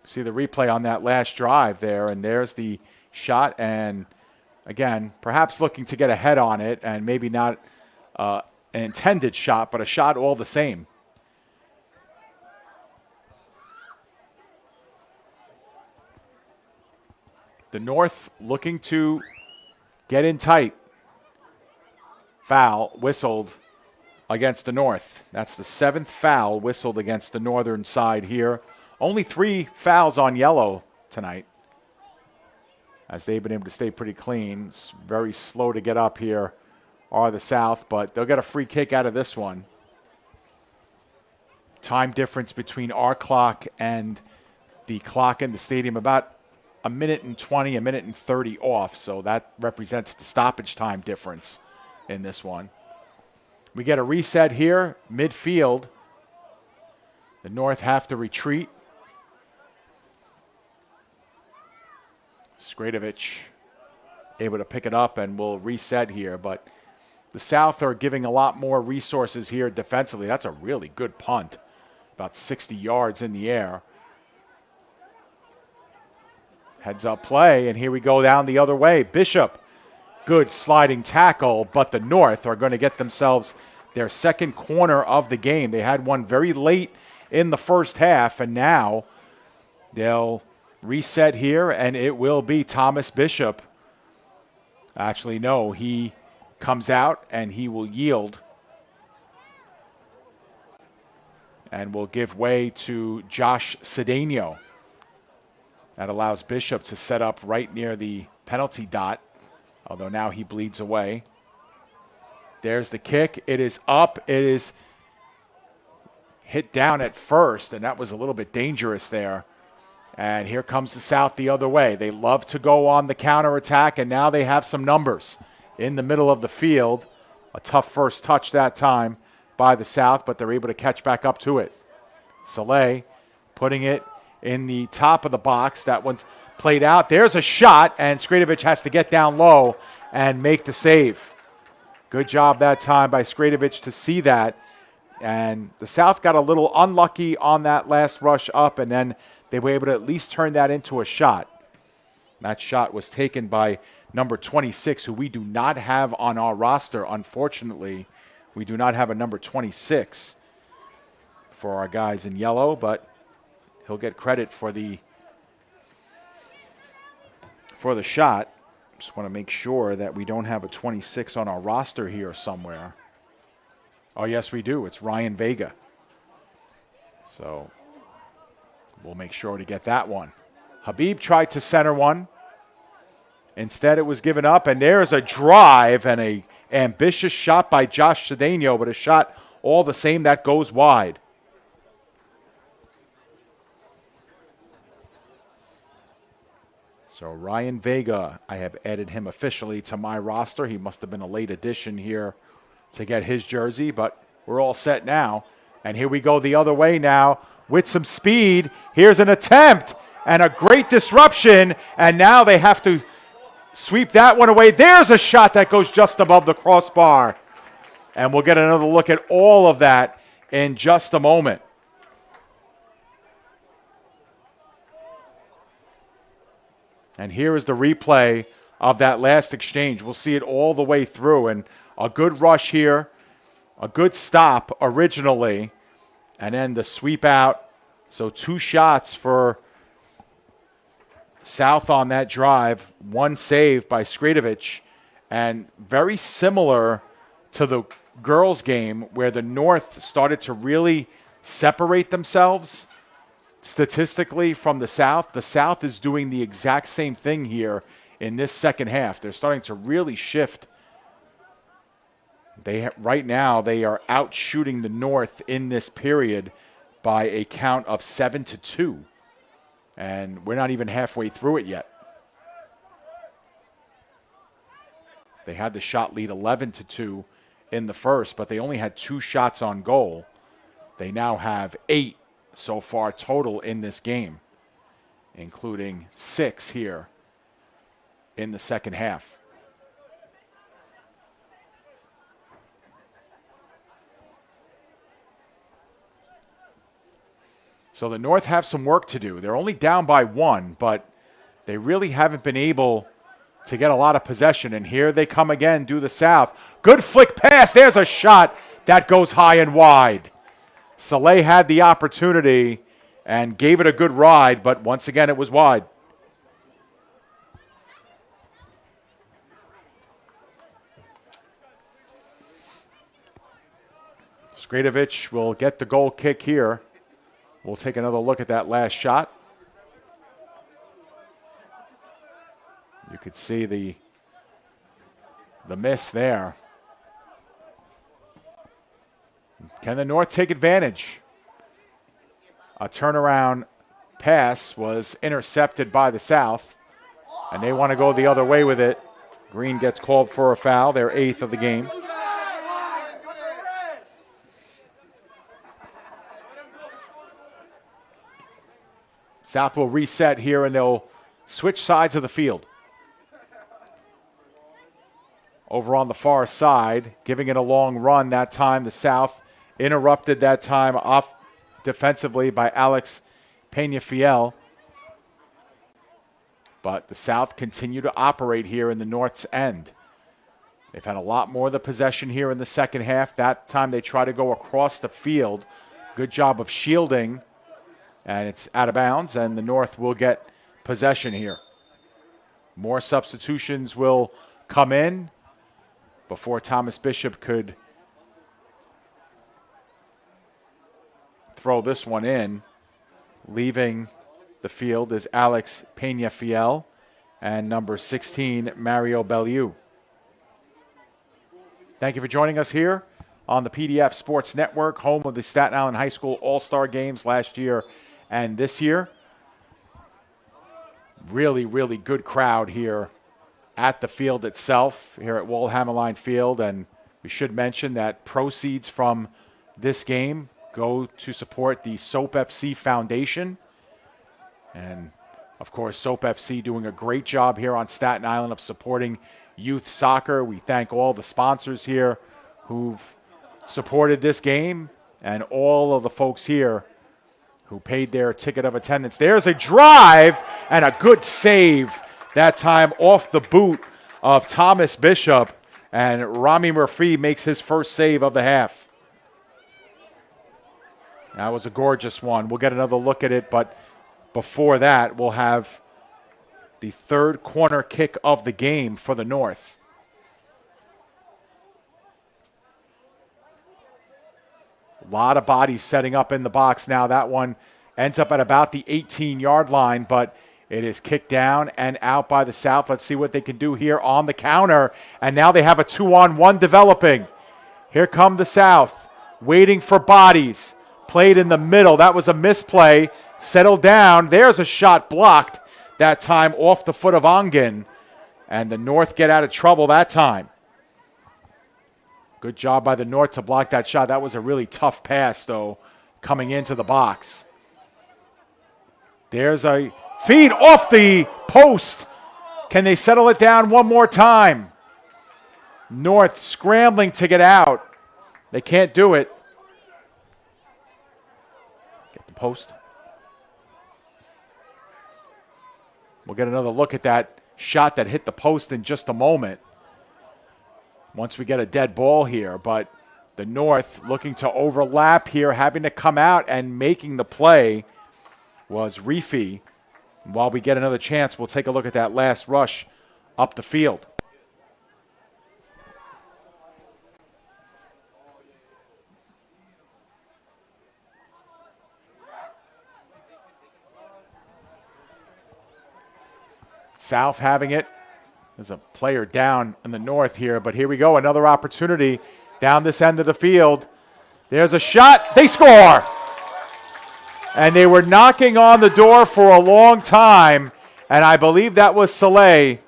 See the replay on that last drive there, and there's the shot, and again, perhaps looking to get ahead on it, and maybe not an intended shot, but a shot all the same. The North looking to get in tight. Foul whistled against the North. That's the 7th foul whistled against the northern side here. Only 3 fouls on yellow tonight, as they've been able to stay pretty clean. It's very slow to get up here are the South, but they'll get a free kick out of this one. Time difference between our clock and the clock in the stadium, about a minute and 20, a minute and 30 off, so that represents the stoppage time difference in this one. We get a reset here, midfield. The North have to retreat. Skradovic able to pick it up and will reset here, but the South are giving a lot more resources here defensively. That's a really good punt, about 60 yards in the air. Heads up play, and here we go down the other way. Bishop good sliding tackle, but the North are going to get themselves their second corner of the game. They had one very late in the first half, and now they'll reset here, and it will be Thomas Bishop. Actually, no, he comes out, and he will yield and will give way to Josh Cedeno. That allows Bishop to set up right near the penalty dot, although now he bleeds away. There's the kick. It is up. It is hit down at first, and that was a little bit dangerous there. And here comes the South the other way. They love to go on the counterattack, and now they have some numbers in the middle of the field. A tough first touch that time by the South, but they're able to catch back up to it. Saleh putting it in the top of the box. That one's played out. There's a shot, and Skradovic has to get down low and make the save. Good job that time by Skradovic to see that. And the South got a little unlucky on that last rush up, and then they were able to at least turn that into a shot. That shot was taken by number 26, who we do not have on our roster. Unfortunately, we do not have a number 26 for our guys in yellow, but he'll get credit for the shot. Just want to make sure that we don't have a 26 on our roster here somewhere. Oh, yes, we do. It's Ryan Vega. So we'll make sure to get that one. Habib tried to center one. Instead, it was given up, and there's a drive and a ambitious shot by Josh Cedeno, but a shot all the same that goes wide. So Ryan Vega, I have added him officially to my roster. He must have been a late addition here to get his jersey, but we're all set now. And here we go the other way now with some speed. Here's an attempt and a great disruption, and now they have to sweep that one away. There's a shot that goes just above the crossbar. And we'll get another look at all of that in just a moment. And here is the replay of that last exchange. We'll see it all the way through. And a good rush here, a good stop originally, and then the sweep out. So 2 shots for South on that drive, 1 save by Skradovic, and very similar to the girls' game where the North started to really separate themselves statistically from the South. The South is doing the exact same thing here in this second half. They're starting to really shift. Right now, they are out shooting the North in this period by a count of 7-2. And we're not even halfway through it yet. They had the shot lead 11-2 in the first, but they only had 2 shots on goal. They now have 8 so far total in this game, including 6 here in the second half. So the North have some work to do. They're only down by 1, but they really haven't been able to get a lot of possession. And here they come again, do the South. Good flick pass. There's a shot that goes high and wide. Saleh had the opportunity and gave it a good ride, but once again it was wide. Skradovic will get the goal kick here. We'll take another look at that last shot. You could see the miss there. Can the North take advantage? A turnaround pass was intercepted by the South, and they want to go the other way with it. Green gets called for a foul, their 8th of the game. South will reset here, and they'll switch sides of the field. Over on the far side, giving it a long run that time. The South interrupted that time off defensively by Alex Peñafiel. But the South continue to operate here in the North's end. They've had a lot more of the possession here in the second half. That time they try to go across the field. Good job of shielding, and it's out of bounds, and the North will get possession here. More substitutions will come in before Thomas Bishop could throw this one in. Leaving the field is Alex Peñafiel and number 16, Mario Bellew. Thank you for joining us here on the PDF Sports Network, home of the Staten Island High School All-Star Games last year and this year. Really, really good crowd here at the field itself, here at Walt Hammerline Field. And we should mention that proceeds from this game go to support the SOAP FC Foundation. And, of course, SOAP FC doing a great job here on Staten Island of supporting youth soccer. We thank all the sponsors here who've supported this game and all of the folks here who paid their ticket of attendance. There's a drive and a good save that time off the boot of Thomas Bishop, and Rami Murphy makes his first save of the half. That was a gorgeous one. We'll get another look at it, but before that, we'll have the third corner kick of the game for the North. A lot of bodies setting up in the box now. That one ends up at about the 18-yard line, but it is kicked down and out by the South. Let's see what they can do here on the counter. And now they have a 2-on-1 developing. Here come the South, waiting for bodies. Played in the middle. That was a misplay. Settled down. There's a shot blocked. That time off the foot of Ongen. And the North get out of trouble that time. Good job by the North to block that shot. That was a really tough pass, though, coming into the box. There's a feed off the post. Can they settle it down one more time? North scrambling to get out. They can't do it. Get the post. We'll get another look at that shot that hit the post in just a moment once we get a dead ball here. But the North looking to overlap here, having to come out and making the play was Reefy. While we get another chance, we'll take a look at that last rush up the field. South having it. There's a player down in the North here, but here we go. Another opportunity down this end of the field. There's a shot. They score. And they were knocking on the door for a long time, and I believe that was Saleh.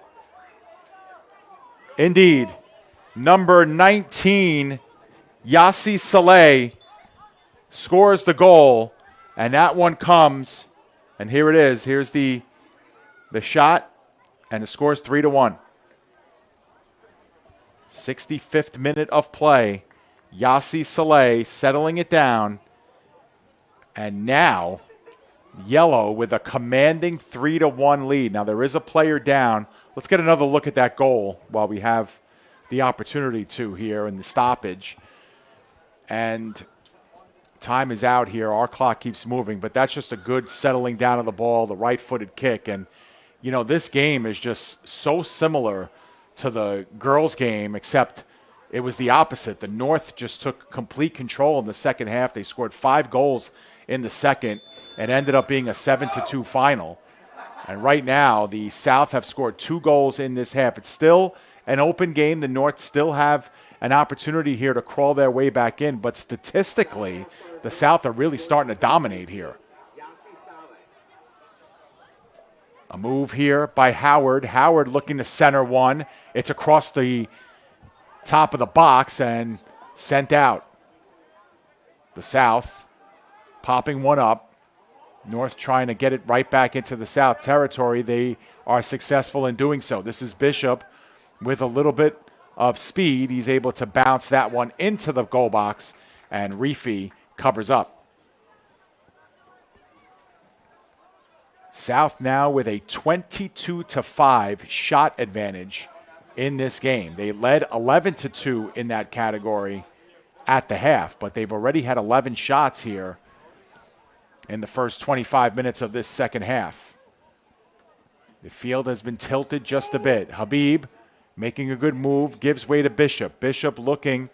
Indeed. Number 19, Yassi Saleh, scores the goal, and that one comes, and here it is. Here's the shot. And the score is 3-1. 65th minute of play. Yassi Saleh settling it down. And now, Yellow with a commanding 3-1 lead. Now, there is a player down. Let's get another look at that goal while we have the opportunity to here in the stoppage. And time is out here. Our clock keeps moving, but that's just a good settling down of the ball, the right-footed kick. And you know, this game is just so similar to the girls' game, except it was the opposite. The North just took complete control in the second half. They scored 5 goals in the second and ended up being a 7-2 final. And right now, the South have scored 2 goals in this half. It's still an open game. The North still have an opportunity here to crawl their way back in, but statistically, the South are really starting to dominate here. A move here by Howard. Howard looking to center one. It's across the top of the box and sent out. The South popping one up. North trying to get it right back into the South territory. They are successful in doing so. This is Bishop with a little bit of speed. He's able to bounce that one into the goal box, and Reefy covers up. South now with a 22-5 shot advantage in this game. They led 11-2 in that category at the half, but they've already had 11 shots here in the first 25 minutes of this second half. The field has been tilted just a bit. Habib making a good move, gives way to Bishop. Bishop looking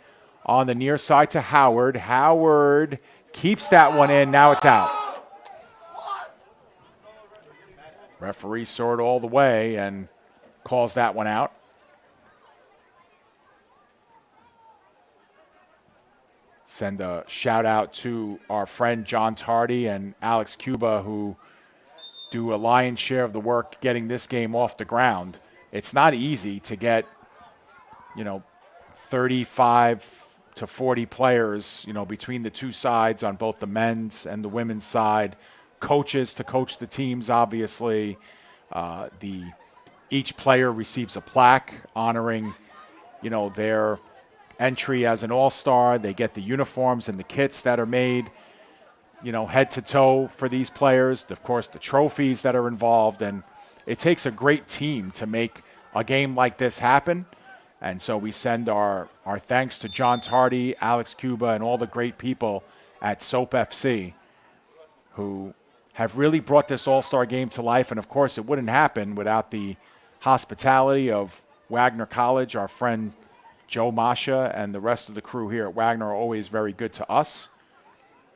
on the near side to Howard. Howard keeps that one in. Now it's out. Referee saw it all the way and calls that one out. Send a shout out to our friend John Tardy and Alex Cuba, who do a lion's share of the work getting this game off the ground. It's not easy to get, 35 to 40 players, between the two sides on both the men's and the women's side. Coaches to coach the teams, obviously. Each player receives a plaque honoring, their entry as an all-star. They get the uniforms and the kits that are made, head to toe for these players. Of course, the trophies that are involved. And it takes a great team to make a game like this happen. And so we send our thanks to John Tardy, Alex Cuba, and all the great people at SOAP FC who have really brought this all-star game to life. And, of course, it wouldn't happen without the hospitality of Wagner College. Our friend Joe Masha and the rest of the crew here at Wagner are always very good to us.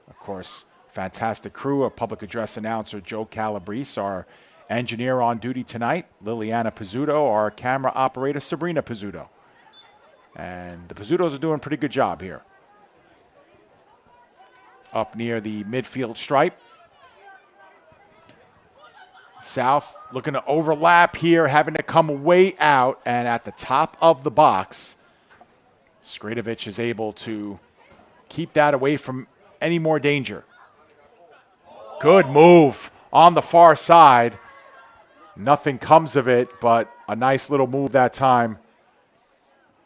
Of course, fantastic crew, a public address announcer, Joe Calabrese, our engineer on duty tonight, Liliana Pizzuto, our camera operator, Sabrina Pizzuto. And the Pizzutos are doing a pretty good job here. Up near the midfield stripe. South looking to overlap here, having to come way out, and at the top of the box, Skratovic is able to keep that away from any more danger. Good move on the far side. Nothing comes of it, but a nice little move that time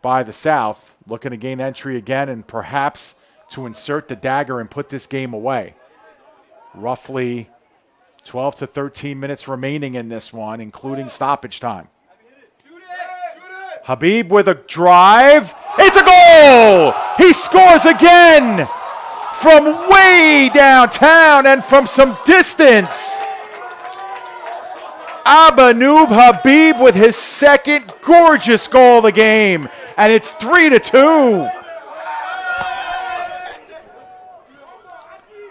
by the South. Looking to gain entry again and perhaps to insert the dagger and put this game away. Roughly 12 to 13 minutes remaining in this one, including stoppage time. Habib with a drive. It's a goal! He scores again from way downtown and from some distance. Abanoob Habib with his second gorgeous goal of the game, and it's 3-2.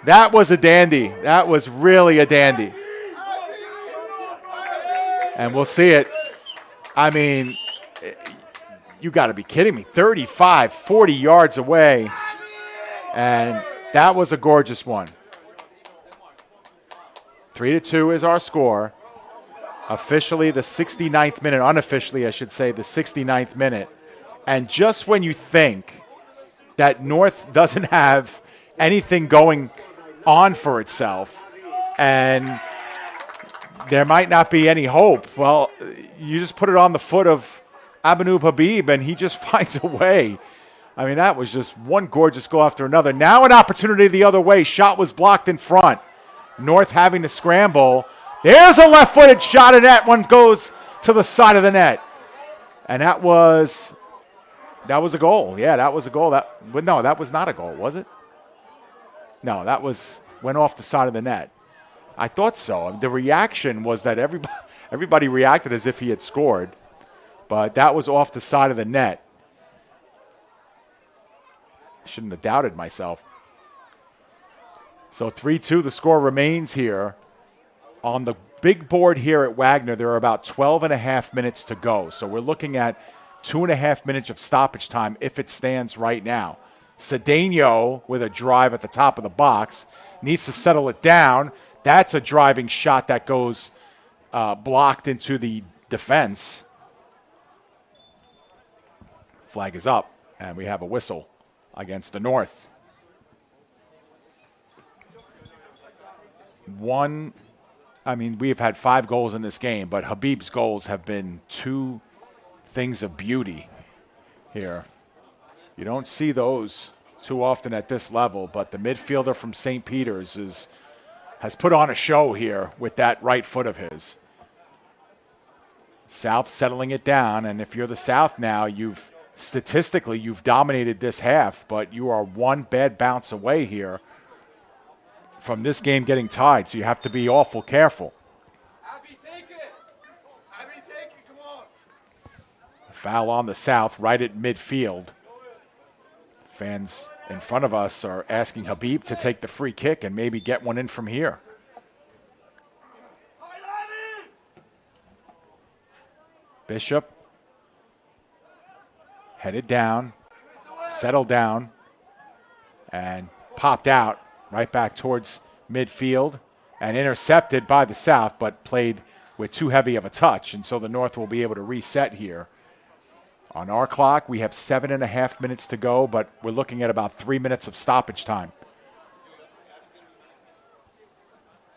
That was a dandy. That was really a dandy. And we'll see it. I mean, you got to be kidding me. 35, 40 yards away. And that was a gorgeous one. 3-2 is our score. Officially the 69th minute, unofficially I should say, the 69th minute. And just when you think that North doesn't have anything going on for itself and there might not be any hope, well, you just put it on the foot of Abanoob Habib and he just finds a way. I mean, that was just one gorgeous goal after another. Now an opportunity the other way. Shot was blocked in front. North having to scramble. There's a left-footed shot, and that one goes to the side of the net. And that was a goal. Yeah, that was a goal. No, that was not a goal, was it? No, that went off the side of the net. I thought so. The reaction was that everybody reacted as if he had scored, but that was off the side of the net. Shouldn't have doubted myself. So 3-2, the score remains here. On the big board here at Wagner, there are about 12 and a half minutes to go. So we're looking at 2.5 minutes of stoppage time if it stands right now. Cedeno with a drive at the top of the box. Needs to settle it down. That's a driving shot that goes blocked into the defense. Flag is up, and we have a whistle against the North. We have had 5 goals in this game, but Habib's goals have been 2 things of beauty here. You don't see those too often at this level, but the midfielder from St. Peter's has put on a show here with that right foot of his. South settling it down, and if you're the South now, statistically you've dominated this half, but you are one bad bounce away here from this game getting tied, so you have to be awful careful. Foul on the South right at midfield. Fans in front of us are asking Habib to take the free kick and maybe get one in from here. Bishop headed down, settled down, and popped out right back towards midfield and intercepted by the South, but played with too heavy of a touch, and so the North will be able to reset here. On our clock, we have 7.5 minutes to go, but we're looking at about 3 minutes of stoppage time.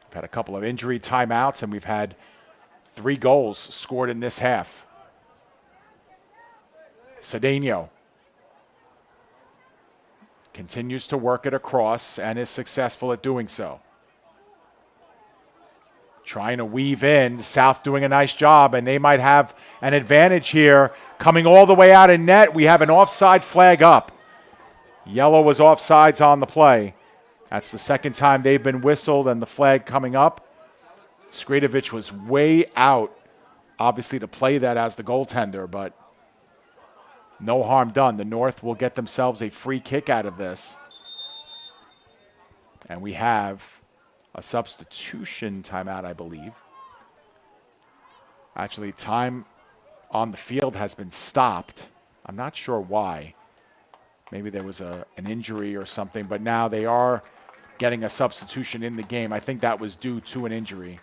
We've had a couple of injury timeouts, and we've had 3 goals scored in this half. Cedeno continues to work it across and is successful at doing so. Trying to weave in, South doing a nice job, and they might have an advantage here. Coming all the way out in net, we have an offside flag up. Yellow was offsides on the play. That's the second time they've been whistled and the flag coming up. Skretovic was way out, obviously, to play that as the goaltender, but no harm done. The North will get themselves a free kick out of this. And we have a substitution timeout, I believe. Actually, time on the field has been stopped. I'm not sure why. Maybe there was an injury or something, but now they are getting a substitution in the game. I think that was due to an injury.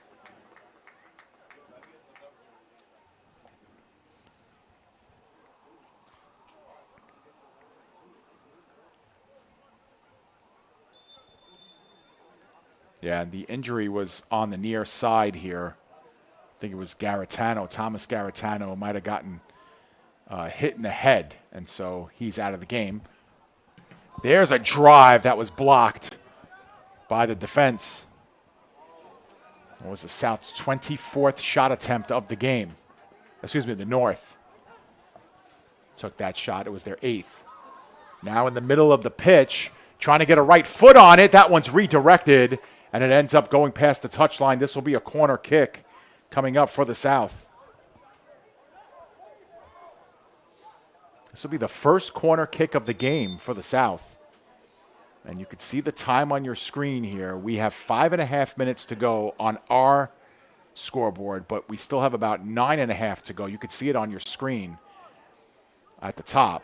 Yeah, the injury was on the near side here. I think it was Garitano. Thomas Garitano might have gotten hit in the head, and so he's out of the game. There's a drive that was blocked by the defense. It was the South's 24th shot attempt of the game. Excuse me, the North took that shot. It was their 8th. Now in the middle of the pitch, trying to get a right foot on it. That one's redirected, and it ends up going past the touchline. This will be a corner kick coming up for the South. This will be the first corner kick of the game for the South. And you can see the time on your screen here. We have 5.5 minutes to go on our scoreboard, but we still have about 9.5 to go. You can see it on your screen at the top.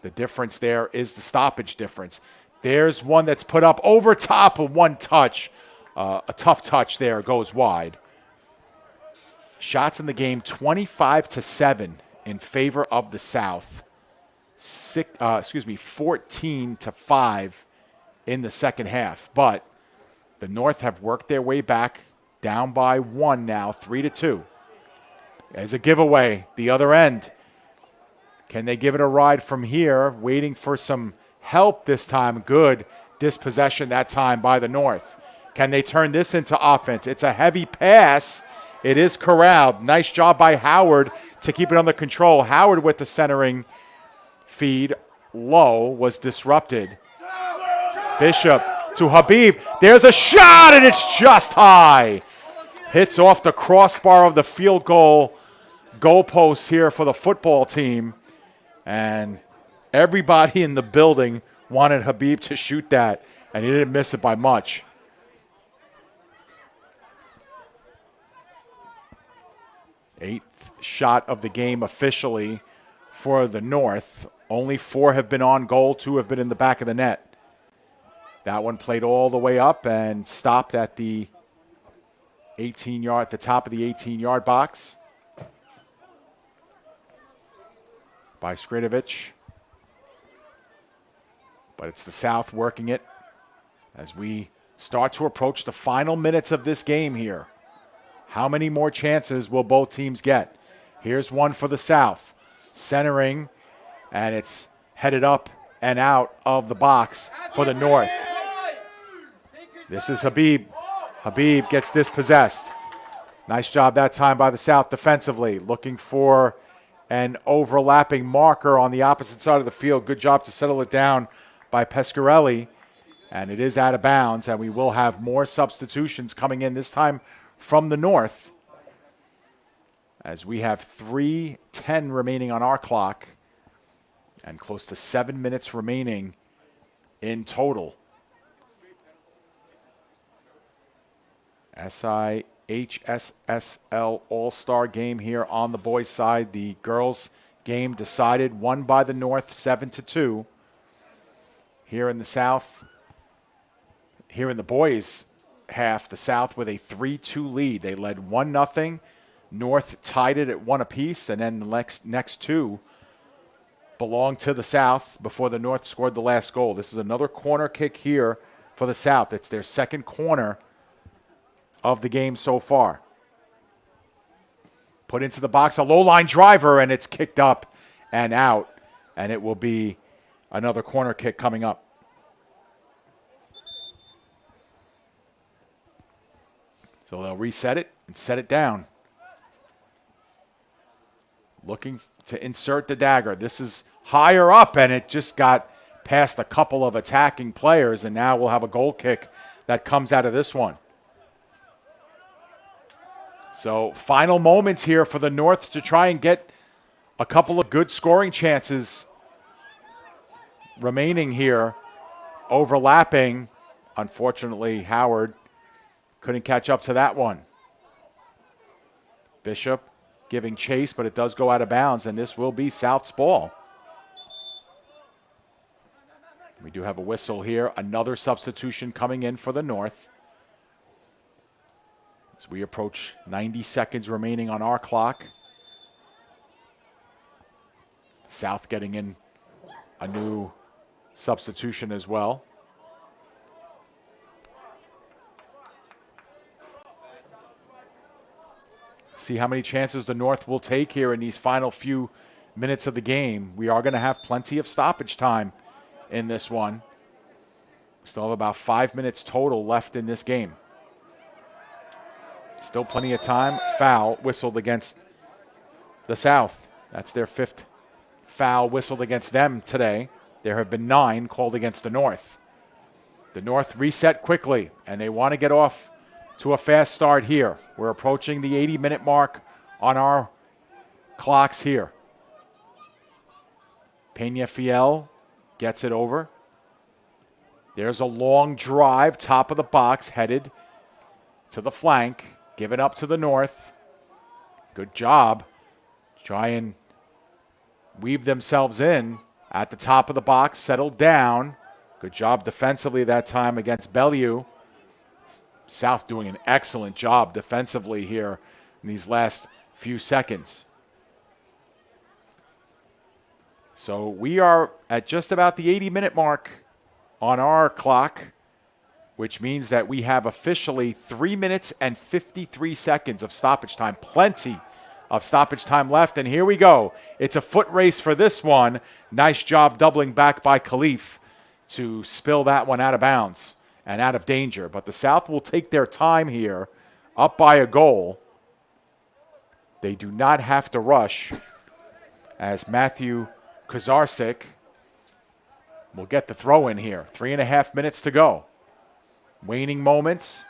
The difference there is the stoppage difference. There's one that's put up over top of one touch. A tough touch there, goes wide. Shots in the game, 25-7 in favor of the South. 14-5 in the second half. But the North have worked their way back, down by 1 now, 3-2. As a giveaway, the other end. Can they give it a ride from here? Waiting for some help this time. Good dispossession that time by the North. Can they turn this into offense? It's a heavy pass. It is corralled. Nice job by Howard to keep it under control. Howard with the centering feed. Low was disrupted. Bishop to Habib. There's a shot, and it's just high. Hits off the crossbar of the field goalpost here for the football team. And everybody in the building wanted Habib to shoot that, and he didn't miss it by much. Eighth shot of the game officially for the North. Only 4 have been on goal, 2 have been in the back of the net. That one played all the way up and stopped at the 18-yard, the top of the 18-yard box by Skretovic. But it's the South working it as we start to approach the final minutes of this game here. How many more chances will both teams get? Here's one for the South. Centering, and it's headed up and out of the box for the North. This is Habib. Habib gets dispossessed. Nice job that time by the South defensively, looking for an overlapping marker on the opposite side of the field. Good job to settle it down by Pescarelli. And it is out of bounds, and we will have more substitutions coming in, this time from the North, as we have 3:10 remaining on our clock and close to 7 minutes remaining in total. SIHSSL All-Star game here on the boys' side. The girls' game decided, won by the North 7-2. Here in the South, here in the boys' half, the South with a 3-2 lead. They led 1-0. North tied it at 1 apiece, and then the next two belonged to the South before the North scored the last goal. This is another corner kick here for the South. It's their second corner of the game so far. Put into the box, a low-line driver, and it's kicked up and out, and it will be another corner kick coming up. So they'll reset it and set it down. Looking to insert the dagger. This is higher up, and it just got past a couple of attacking players, and now we'll have a goal kick that comes out of this one. So final moments here for the North to try and get a couple of good scoring chances remaining here. Overlapping. Unfortunately, Howard couldn't catch up to that one. Bishop giving chase, but it does go out of bounds, and this will be South's ball. We do have a whistle here. Another substitution coming in for the North. As we approach 90 seconds remaining on our clock. South getting in a new substitution as well. See how many chances the North will take here in these final few minutes of the game. We are going to have plenty of stoppage time in this one. Still have about 5 minutes total left in this game. Still plenty of time. Foul whistled against the South. That's their 5th foul whistled against them today. There have been 9 called against the North. The North reset quickly, and they want to get off to a fast start here. We're approaching the 80-minute mark on our clocks here. Peñafiel gets it over. There's a long drive, top of the box, headed to the flank. Give it up to the North. Good job. Try and weave themselves in at the top of the box, settled down. Good job defensively that time against Bellew. South doing an excellent job defensively here in these last few seconds. So we are at just about the 80-minute mark on our clock, which means that we have officially 3 minutes and 53 seconds of stoppage time. Plenty of stoppage time left, and here we go. It's a foot race for this one. Nice job doubling back by Khalif to spill that one out of bounds and out of danger. But the South will take their time here, up by a goal. They do not have to rush, as Matthew Kozarczyk will get the throw in here. 3.5 minutes to go. Waning moments.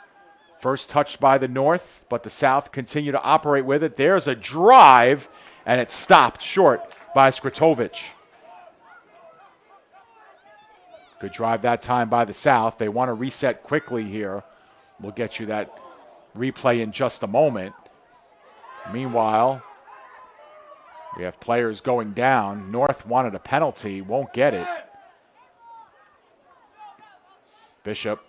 First touched by the North, but the South continue to operate with it. There's a drive, and it's stopped short by Skratovic. Good drive that time by the South. They want to reset quickly here. We'll get you that replay in just a moment. Meanwhile, we have players going down. North wanted a penalty, won't get it. Bishop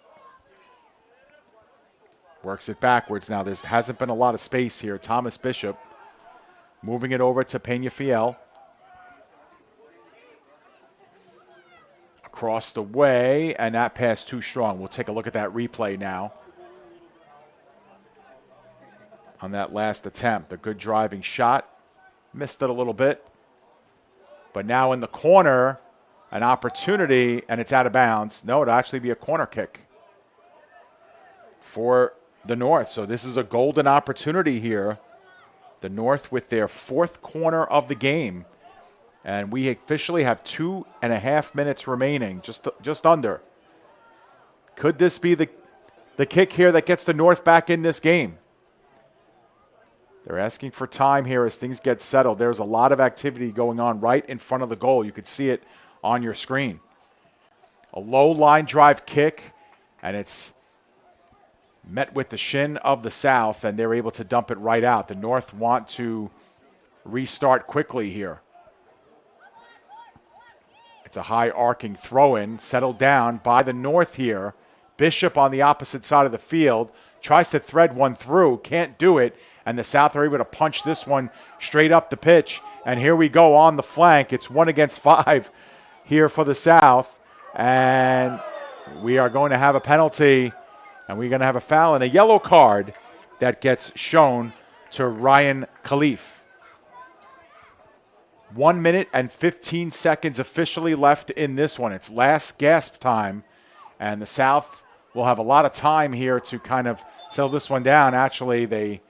works it backwards now. There hasn't been a lot of space here. Thomas Bishop moving it over to Peñafiel. Across the way, and that pass too strong. We'll take a look at that replay now. On that last attempt, a good driving shot. Missed it a little bit. But now in the corner, an opportunity, and it's out of bounds. No, it'll actually be a corner kick for the North. So this is a golden opportunity here. The North with their 4th corner of the game. And we officially have 2.5 minutes remaining, just under. Could this be the kick here that gets the North back in this game? They're asking for time here as things get settled. There's a lot of activity going on right in front of the goal. You could see it on your screen. A low line drive kick, and it's met with the shin of the South, and they're able to dump it right out. The North want to restart quickly here. It's a high arcing throw-in, settled down by the North here. Bishop on the opposite side of the field tries to thread one through, can't do it, and the South are able to punch this one straight up the pitch. And here we go on the flank. It's 1 against 5 here for the South, and we are going to have a penalty, and we're going to have a foul and a yellow card that gets shown to Ryan Khalif. 1 minute and 15 seconds officially left in this one. It's last gasp time, and the South will have a lot of time here to kind of settle this one down. Actually, they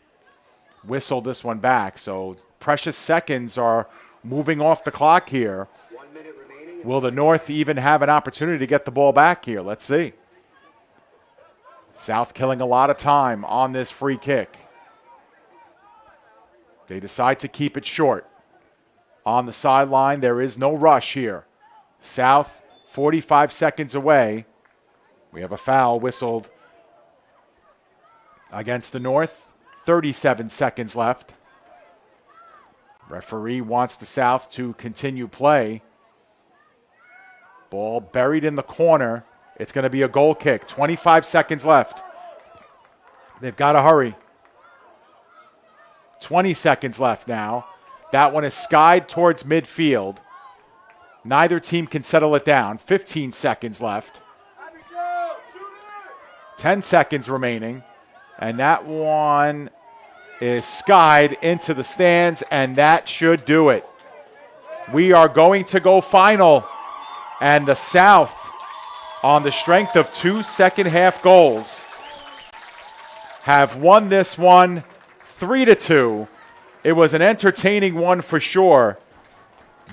whistled this one back, so precious seconds are moving off the clock here. 1 minute remaining. Will the North even have an opportunity to get the ball back here? Let's see. South killing a lot of time on this free kick. They decide to keep it short. On the sideline, there is no rush here. South, 45 seconds away. We have a foul whistled against the North. 37 seconds left. Referee wants the South to continue play. Ball buried in the corner. It's going to be a goal kick. 25 seconds left. They've got to hurry. 20 seconds left now. That one is skied towards midfield. Neither team can settle it down. 15 seconds left. 10 seconds remaining. And that one is skied into the stands, and that should do it. We are going to go final. And the South, on the strength of 2 second-half goals, have won this one 3-2. It was an entertaining one for sure.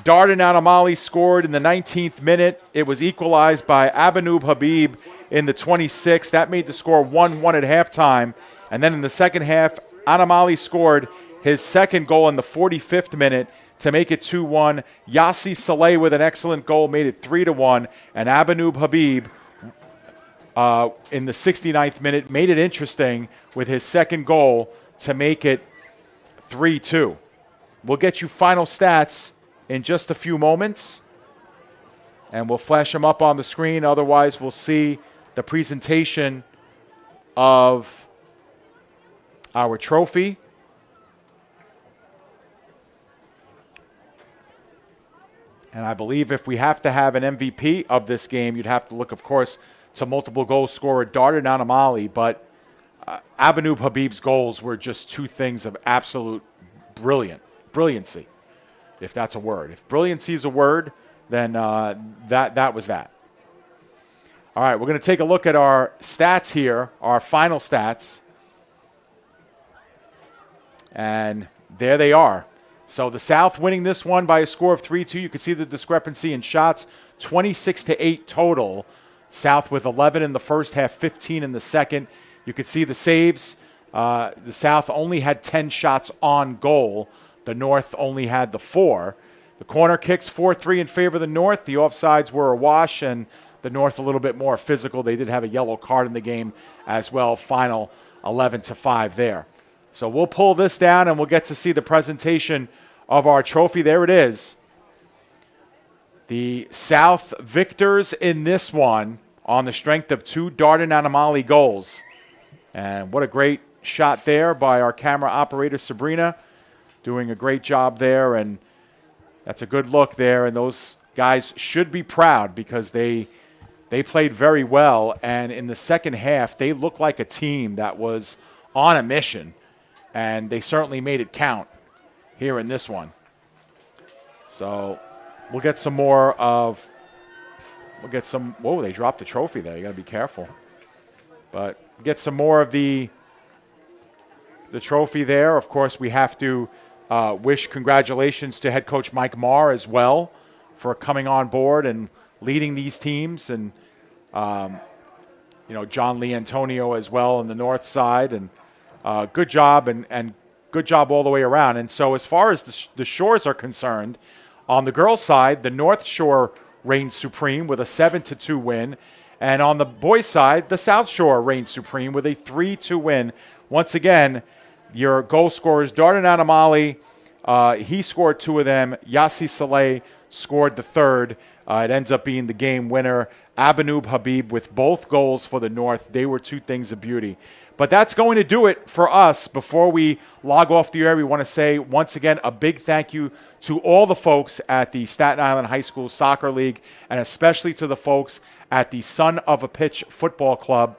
Dardan Anamali scored in the 19th minute. It was equalized by Abanoob Habib in the 26th. That made the score 1-1 at halftime. And then in the second half, Anamali scored his second goal in the 45th minute to make it 2-1. Yassi Saleh with an excellent goal made it 3-1. And Abanoob Habib in the 69th minute made it interesting with his second goal to make it 3-2. We'll get you final stats in just a few moments, and we'll flash them up on the screen. Otherwise, we'll see the presentation of our trophy. And I believe if we have to have an MVP of this game, you'd have to look, of course, to multiple goal scorer Dardan Anamali, but Abanoob Habib's goals were just two things of absolute brilliancy, if that's a word. If brilliancy is a word, then that was that. All right, we're going to take a look at our stats here, our final stats. And there they are. So the South winning this one by a score of 3-2. You can see the discrepancy in shots, 26-8 total. South with 11 in the first half, 15 in the second. You can see the saves. The South only had 10 shots on goal. The North only had the 4. The corner kicks 4-3 in favor of the North. The offsides were a wash, and the North a little bit more physical. They did have a yellow card in the game as well. Final 11-5 there. So we'll pull this down, and we'll get to see the presentation of our trophy. There it is. The South victors in this one on the strength of 2 Dardan Anamali goals. And what a great shot there by our camera operator, Sabrina, doing a great job there. And that's a good look there. And those guys should be proud because they played very well. And in the second half, they looked like a team that was on a mission. And they certainly made it count here in this one. So we'll get some more of, whoa, they dropped the trophy there. You got to be careful. But get some more of the the trophy there. Of course, we have to wish congratulations to head coach Mike Marr as well for coming on board and leading these teams, and John Lee Antonio as well on the north side, and good job and good job all the way around. And so as far as the shores are concerned, on the girls' side, the North Shore reigned supreme with a 7-2 win. And on the boys' side, the South Shore reigned supreme with a 3-2 win. Once again, your goal scorers, Darden Anamali, he scored 2 of them. Yassi Saleh scored the third. It ends up being the game winner. Abanoob Habib with both goals for the North. They were 2 things of beauty. But that's going to do it for us. Before we log off the air, we want to say once again a big thank you to all the folks at the Staten Island High School Soccer League, and especially to the folks at the Son of a Pitch Football Club.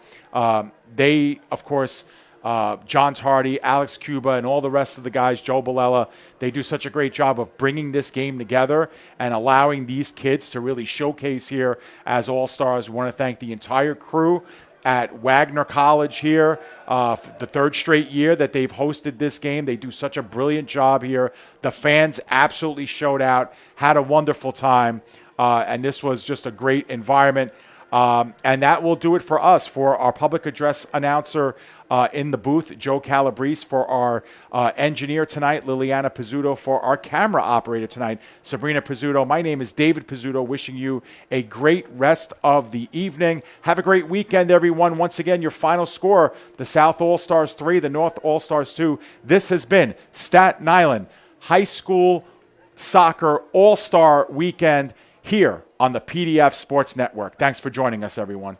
They, of course, John Tardy, Alex Cuba, and all the rest of the guys, Joe Balella, they do such a great job of bringing this game together and allowing these kids to really showcase here as all-stars. We want to thank the entire crew at Wagner College here, the 3rd straight year that they've hosted this game. They do such a brilliant job here. The fans absolutely showed out, had a wonderful time, and this was just a great environment. And that will do it for us, for our public address announcer in the booth, Joe Calabrese, for our engineer tonight, Liliana Pizzuto, for our camera operator tonight, Sabrina Pizzuto. My name is David Pizzuto, wishing you a great rest of the evening. Have a great weekend, everyone. Once again, your final score, the South All-Stars 3, the North All-Stars 2. This has been Staten Island High School Soccer All-Star Weekend here on the PDF Sports Network. Thanks for joining us, everyone.